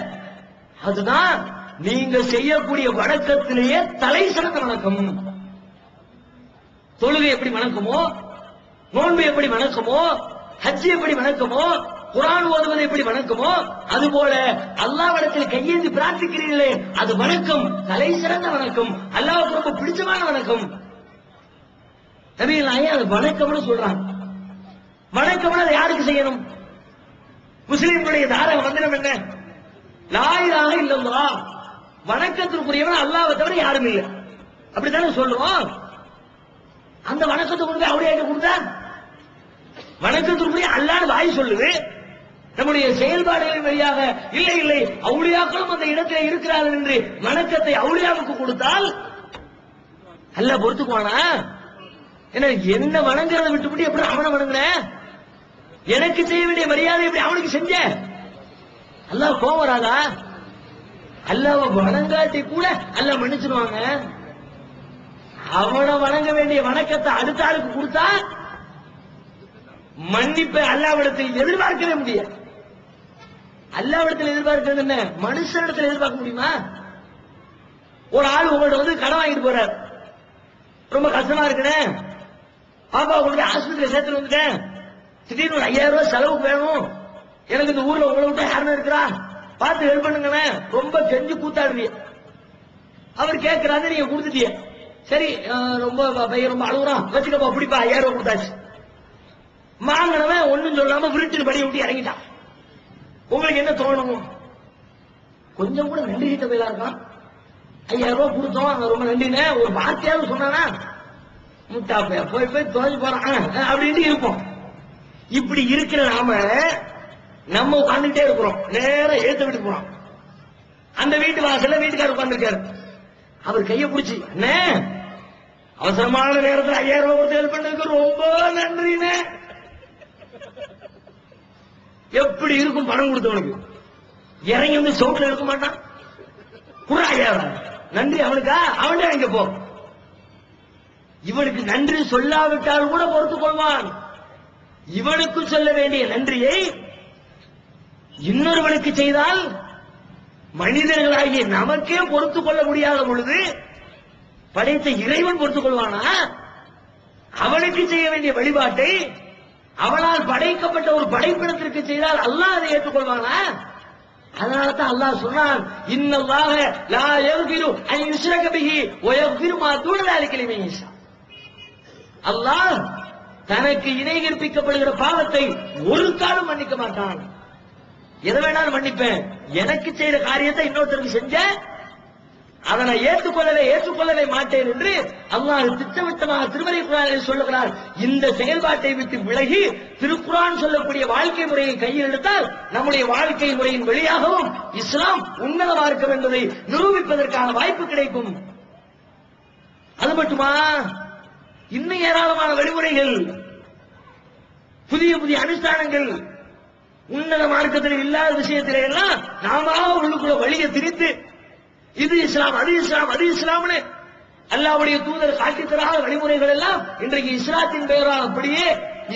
அதுதான் நீங்க செய்யக்கூடிய வணக்கத்திலேயே தலை சிறந்த வணக்கம். தொழுகை எப்படி வணக்கமோ, நோன்பு எப்படி வணக்கமோ, ஹஜ் எப்படி வணக்கமோ, குர்ஆன் ஓதுவது எப்படி வணக்கமோ, அதுபோல அல்லாஹ்விடத்தில் கையேந்தி பிரார்த்திக்கிறீர்களே அது வணக்கம், தலை சிறந்த வணக்கம், அல்லாஹ்வுக்கு ரொம்ப பிடிச்சமான வணக்கம். நபிகள் நாயகம் அது வணக்கம்னு சொல்றாங்க. வணக்கம்னு அதை யாருக்கு செய்யணும்? முஸ்லிம்களுடைய தாரக மந்திரம் என்ன? லா இலாஹ இல்லல்லாஹ், வணக்கத்திற்குரியவன் அல்லாஹ்வை தவிர யாரும் இல்லை. அப்படித்தானே சொல்லுவோம். அந்த வணக்கத்தை கொண்டு அவளியாட்ட கொடுத்தா வணக்கத்திற்குரிய அல்லாஹ் வாய் சொல்லுது. நம்முடைய செயல்பாடுகளின் வழியாக இல்லை இல்லை அவுளியாக்களும் அந்த இடத்தில் இருக்கிறார்கள் என்று வணக்கத்தை அவுளியாவுக்கு கொடுத்தால் அல்லாஹ் பொறுத்துக்குவானா? என்ன வணங்குறத விட்டுவிட்டு எப்படி அவனை வணங்குற? எனக்கு செய்ய வேண்டிய மரியாதை எப்படி அவனுக்கு செஞ்ச? அல்லாஹ் கோவம் வராதா? அல்லாஹ்வை வணங்காட்டி கூட அல்லாஹ் மன்னிச்சிருவாங்க. அவனை வணங்க வேண்டிய வணக்கத்தை அடுத்த ஆளுக்கு கொடுத்தா மன்னிப்பை அல்லாஹ்விடத்தில் எதிர்பார்க்கவே முடியாது. அல்லாஹ்விடத்தில் எதிர்பார்க்கிறது என்ன? மனுஷனிடத்தில் எதிர்பார்க்க முடியுமா? ஒரு ஆள் உங்கள்ட்ட வந்து கடன் வாங்கிட்டு போறார், ரொம்ப கஷ்டமா இருக்குன்னு பாப்பா உங்களுக்கு ஆஸ்பத்திரியில் சேர்த்து வந்துட்டேன், திடீர்னு ஒரு 5000 ரூபாய் செலவுக்கு வேணும், எனக்கு இந்த ஊர்ல உங்களை விட்டு யாருன்னு இருக்கிறா, பார்த்து ஹெல்ப் பண்ணுங்க, ரொம்ப கெஞ்சு கூத்தாடுவீங்க. அவர் கேட்கிறாரு, நீங்க கொடுத்துட்டீங்க. சரி, ரொம்ப பையன் ரொம்ப அழுகுறான், வச்சுக்கப்பா பிடிப்பா, 5000 ரூபாய் கொடுத்தாச்சு. வாங்கினவன் ஒண்ணும் சொல்லாம விருட்டில் படி விட்டு இறங்கிட்டான். உங்களுக்கு என்ன தோணும்? கொஞ்சம் கூட நன்றி கிட்ட போயிலா இருக்கான். 5000 ரூபாய் கொடுத்தோம், ரொம்ப நன்றினே, ஒரு வார்த்தையாவது சொன்னானா? முட்டாப்பையா போய் போய் தோஞ்சு போறான் அப்படின்னு இருப்போம். இப்படி இருக்கிற நம்ம உட்கார்ந்துட்டே இருக்கிறோம். நேரம் ஏத்த வீட்டுக்கு போறோம். அந்த வீட்டு வாசல்ல வீட்டுக்காரர் உட்கார்ந்துருக்காரு. அவர் கையை பிடிச்சி, அண்ணே அவசரமான நேரத்தில் 5000 ரூபாய் கொடுத்து ஹெல்ப் பண்ணதுக்கு ரொம்ப நன்றினே. எப்படி இருக்கும் பணம் கொடுத்தவனுக்கு? இறங்கி வந்து சோட்ல இருக்க மாட்டான். புறா 5000 நன்றி அவனுக்கா? அவனே அங்க போ. இவனுக்கு நன்றி சொல்லாவிட்டால் கூட பொறுத்துக் கொள்வான். இவனுக்கு சொல்ல வேண்டிய நன்றியை இன்னொருவனுக்கு செய்தால் மனிதர்களாகிய நமக்கே பொறுத்துக் கொள்ள முடியாத பொழுது படைத்த இறைவன் பொறுத்துக் கொள்வானா? அவனுக்கு செய்ய வேண்டிய வழிபாட்டை அவனால் படைக்கப்பட்ட ஒரு படைப்பிடத்திற்கு செய்தால் அல்லாஹ் அதை ஏற்றுக்கொள்வானா? அதனால்தான் அல்லாஹ் சொன்னான், இன்னல்லாஹ லா யக்ஃபிரு அன் யுஷ்ரக பிஹி வ யக்ஃபிரு மா தூன ذلك லிமன் யஷா. அல்லாஹ் தனக்கு இணை கற்பிக்கப்படுகிற பாவத்தை ஒரு காலம் மன்னிக்க மாட்டான். எதை வேணாலும் மன்னிப்பேன். எனக்கு செய்த காரியத்தை இன்னொருத்தருக்கு செஞ்ச அதை நான் ஏற்றுக்கொள்ளவே மாட்டேன் என்று அல்லாஹ் திட்டவட்டமாக திருமறை குர்ஆனில் சொல்லுகிறார். இந்த செயல்பாட்டை விட்டு விலகி திருக்குர்ஆன் சொல்லக்கூடிய வாழ்க்கை முறையை கையில் எடுத்தால் நம்முடைய வாழ்க்கை முறையின் வழியாகவும் இஸ்லாம் உன்னத மார்க்கம் என்பதை நிரூபிப்பதற்கான வாய்ப்பு கிடைக்கும். அது மட்டுமா, இன்னும் ஏராளமான வழிமுறைகள், புதிய புதிய அனுஷ்டானங்கள், உன்னத மார்க்கத்தில் இல்லாத விஷயத்திலே எல்லாம் நாம உள்ளுக்குள்ள வழியை திரித்து இது இஸ்லாம் அது இஸ்லாம் அது இஸ்லாம்னு அல்லாஹ்வுடைய தூதர் காட்டி தராத வழிமுறைகள் எல்லாம் இன்றைக்கு இஸ்லாத்தின் பெயரால் அப்படியே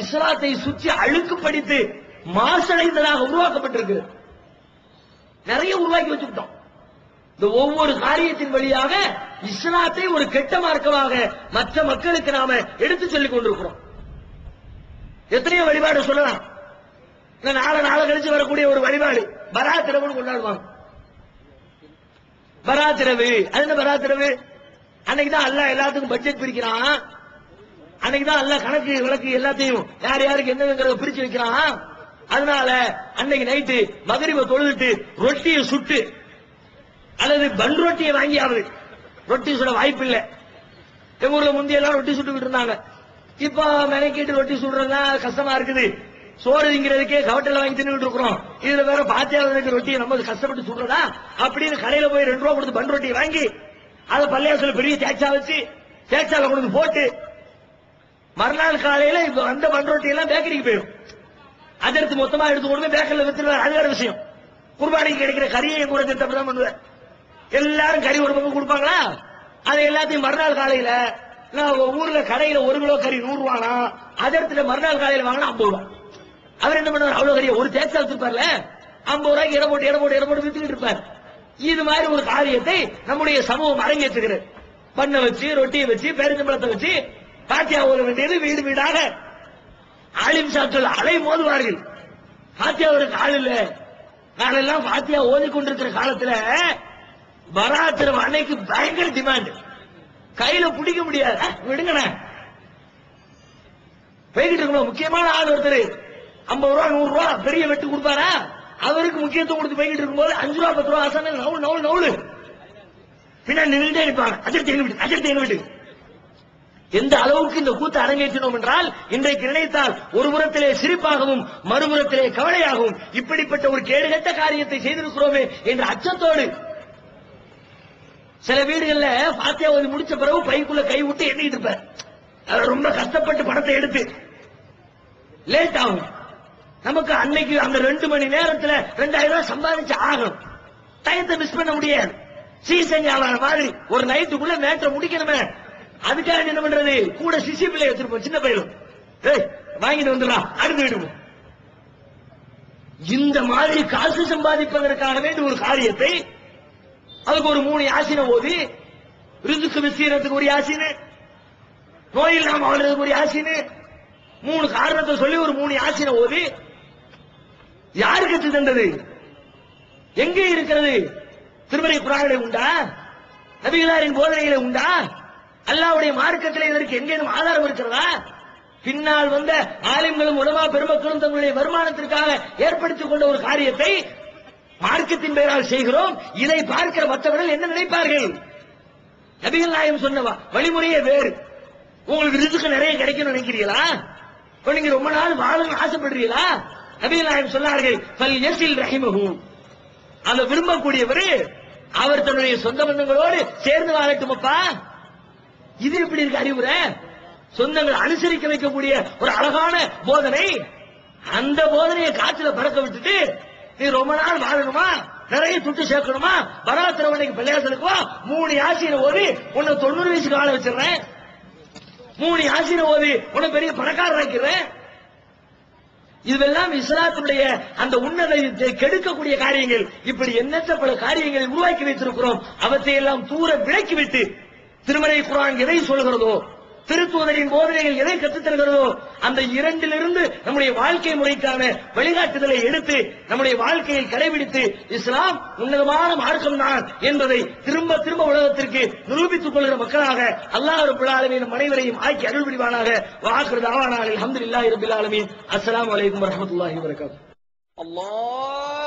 இஸ்லாத்தை சுற்றி அழுக்கு படித்து மாசடைந்ததாக உருவாக்கப்பட்டிருக்கு. நிறைய உருவாக்கி வச்சுக்கிட்டோம். இந்த ஒவ்வொரு காரியத்தின் வழியாக இஸ்லாத்தை ஒரு கெட்ட மார்க்கமாக மற்ற மக்களுக்கு நாம எடுத்து சொல்லிக் கொண்டிருக்கிறோம். எத்தனையோ வழிபாடு சொல்லலாம். நாளை கழிச்சு வரக்கூடிய ஒரு வழிபாடு பராத் இரவுன்னு கொண்டாடுவாங்க. பராத் இரவு, அது என்ன பராத் இரவு? அன்னைக்குதான் அல்லாஹ் எல்லாத்துக்கும் பட்ஜெட் பிரிக்கிறான். அன்னைக்குதான் அல்லாஹ் கணக்கு விளக்கு எல்லாத்தையும் யார் யாருக்கு என்னங்கிறத பிரிச்சு வைக்கிறான். அதனால அன்னைக்கு நைட்டு மகரிப தொழுதுட்டு ரொட்டியை சுட்டு அல்லது பன் ரொட்டியை வாங்கியாவது, ரொட்டி சுட வாய்ப்பு இல்லை. எங்க ஊர்ல முந்தைய எல்லாம் ரொட்டி சுட்டுக்கிட்டு இருந்தாங்க. இப்ப மெனக்கிட்டு ரொட்டி சுடுறதா கஷ்டமா இருக்குது. சோறு திங்கிறதுக்கே கவட்டில வாங்கி தின்னுட்டு இருக்கிறோம். இதுல வேற பாத்தியாவதுக்கு ரொட்டியை நம்ம கஷ்டப்பட்டு சுடுறதா அப்படின்னு கடையில போய் 2 ரூபா கொடுத்து பன் ரொட்டியை வாங்கி அதை பள்ளியாசல பெரிய தேய்ச்சா வச்சு தேய்ச்சால கொண்டு போட்டு மறுநாள் காலையில இப்ப அந்த பன் ரொட்டி எல்லாம் பேக்கரிக்கு போயிடும். அதை எடுத்து மொத்தமா எடுத்து கொண்டு போய் பேக்கரில் வித்துருவார். அது வேற விஷயம். குர்பானிக்கு கிடைக்கிற கறியை கூட திட்டம் பண்ணுவார். எல்லாரும் கறி ஒரு பக்கம் கொடுப்பாங்களா, அதை எல்லாத்தையும் மறுநாள் காலையில ஊர்ல கடையில 1 கிலோ கறி 100 ரூபானா அதை இடத்துல மறுநாள் காலையில வாங்கினா 50 ரூபாய். அவர் என்ன பண்ணுவார்? அவ்வளவு கறிய ஒரு தேய்ச்சா வச்சிருப்பார்ல, 50 ரூபாய்க்கு இட போட்டு வித்துக்கிட்டு இருப்பார். இது மாதிரி ஒரு காரியத்தை நம்முடைய சமூகம் அரங்கேற்றுகிறது. பண்ண வச்சு ரொட்டியை வச்சு பேரிச்சம்பழத்தை வச்சு பாத்தியா ஓத வேண்டியது வீடு வீடாக ஆலிம் சாக்கள் அலை மோதுவார்கள். பாத்தியாவுக்கு ஆள் இல்ல. நாளெல்லாம் பாத்தியா ஓதிக்கொண்டிருக்கிற காலத்துல பராத்திரம் அன்னைக்கு பயங்கர டிமாண்ட். கையில பிடிக்க முடியாது, விடுங்கண்ண போய்கிட்டு இருக்கணும். முக்கியமான ஆள் ஒருத்தர் 50 ரூபா 100 ரூபா பெரிய வெட்டு கொடுப்பாரா? அவருக்கு முக்கியத்துவம் கொடுத்து போய்கிட்டு இருக்கும்போது 5 ரூபா 10 ரூபா ஆசான நவுளு பின்னாடி நின்றுட்டே இருப்பாங்க. அஜர்த்தி விட்டு எந்த அளவுக்கு இந்த கூத்து அரங்கேற்றினோம் என்றால், இன்றைக்கு நினைத்தால் ஒரு புறத்திலே சிரிப்பாகவும் மறுபுறத்திலே கவலையாகவும் இப்படிப்பட்ட ஒரு கேடுகட்ட காரியத்தை செய்திருக்கிறோமே என்ற அச்சத்தோடு சில வீடுகள்ல பாத்தியா ஓதி முடிச்ச பிறகு பைக்குள்ள கை விட்டு எண்ணிட்டு இருப்பார். ரொம்ப கஷ்டப்பட்டு படத்தை எடுத்து லேட் ஆகும். நமக்கு அன்னைக்கு அந்த 2 மணி நேரத்துல 2000 ரூபாய் சம்பாதிச்சு ஆகணும். டயத்தை மிஸ் பண்ண முடியாது. சீசன் வியாபாரம் மாதிரி ஒரு நைட்டுக்குள்ள மேட்டரை முடிக்கணுமே, அதுக்காக என்ன பண்றது, கூட சிசி பிள்ளை வச்சிருப்போம், சின்ன பையன் வாங்கிட்டு வந்துடலாம் அடுத்து விடுவோம். இந்த மாதிரி காசு சம்பாதிப்பதற்காக வேண்டிய ஒரு காரியத்தை அதுக்கு ஒரு 3 யாசினை ஓதி, ரிசுக்கு விசீரத்துக்கு ஒரு யாசினு, நோய் இல்லாம வாழ்றதுக்கு ஒரு யாசினு, 3 காரணத்தை சொல்லி ஒரு 3 யாசினை ஓதி யாருக்கு கற்று தந்தது? எங்கே இருக்கிறது? திருமறை குர்ஆனிலே உண்டா? நபிகளாரின் போதனையிலே உண்டா? அல்லாஹ்வுடைய மார்க்கத்திலே இதற்கு எங்கேயும் ஆதாரம் இருக்கிறதா? பின்னால் வந்த ஆலிம்களும் உலமா பெருமக்களும் தங்களுடைய வருமானத்திற்காக ஏற்படுத்திக் கொண்ட ஒரு காரியத்தை மார்க்கத்தின் பெயரால் செய்கிறோம். இதை பார்க்கிற மற்றவர்கள் என்ன நினைப்பார்கள்? நபிகள் நாயகம் சொன்ன வழிமுறையே வேறு. உங்களுக்கு ரிஸ்க் நிறைய கிடைக்கும் நினைக்கிறீங்களா? நீங்க ரொம்ப நாள் வாழணும் ஆசைப்படுறீங்களா? நபிகள் நாயகம் சொன்னார்கள், ஃபல் யஸில் ரஹிமஹு, அந்த விரும்பக்கூடியவர் அவர் தன்னுடைய சொந்த பந்தங்களோடு சேர்ந்து வாழட்டுமப்பா. இது எப்படி இருக்கு அறிவுரை? சொந்தங்கள் அனுசரிக்க வைக்கக்கூடிய ஒரு அழகான போதனை. அந்த போதனையை காற்றுல பறக்க விட்டுட்டு நீ ரொம்ப நாள் வாழணுமா, நிறைய துட்டு சேர்க்கணுமா, பராத்திரவனைக்கு பள்ளியாசலுக்கு 3 யாசினை ஓதி உன்னை 90 வயசுக்கு வாழ வச்சிடறேன், 3 யாசினை ஓதி உன்னை பெரிய பணக்காரர் ஆக்கிறேன். இதுவெல்லாம் இஸ்லாத்துடைய அந்த உன்னதத்தை கெடுக்கக்கூடிய காரியங்கள். இப்படி எண்ணற்ற பல காரியங்களை உருவாக்கி வைத்திருக்கிறோம். அவற்றை எல்லாம் தூர விலக்கிவிட்டு திருமறை குர்ஆன் எதை சொல்கிறதோ, திருத்தூதரின் போதனைகள் எதை கற்றுத் தருகிறதோ அந்த 2லிருந்து நம்முடைய வாழ்க்கை முறைக்கான வழிகாட்டுதலை எடுத்து நம்முடைய வாழ்க்கையில் கடைபிடித்து இஸ்லாம் உன்னதமான மார்க்கம் தான் என்பதை திரும்ப திரும்ப உலகத்திற்கு நிரூபித்துக் கொள்கிற மக்களாக அல்லாஹ் ரப்பல் ஆலமீன் அனைவரையும் ஆக்கி அருள் புரிவானாக. வஆகிரு தஅவானா அல்ஹம்துலில்லாஹி ரப்பில் ஆலமீன். அஸ்ஸலாமு அலைக்கும் வரஹ்மத்துல்லாஹி வபரகாத்துஹு. அல்லாஹ்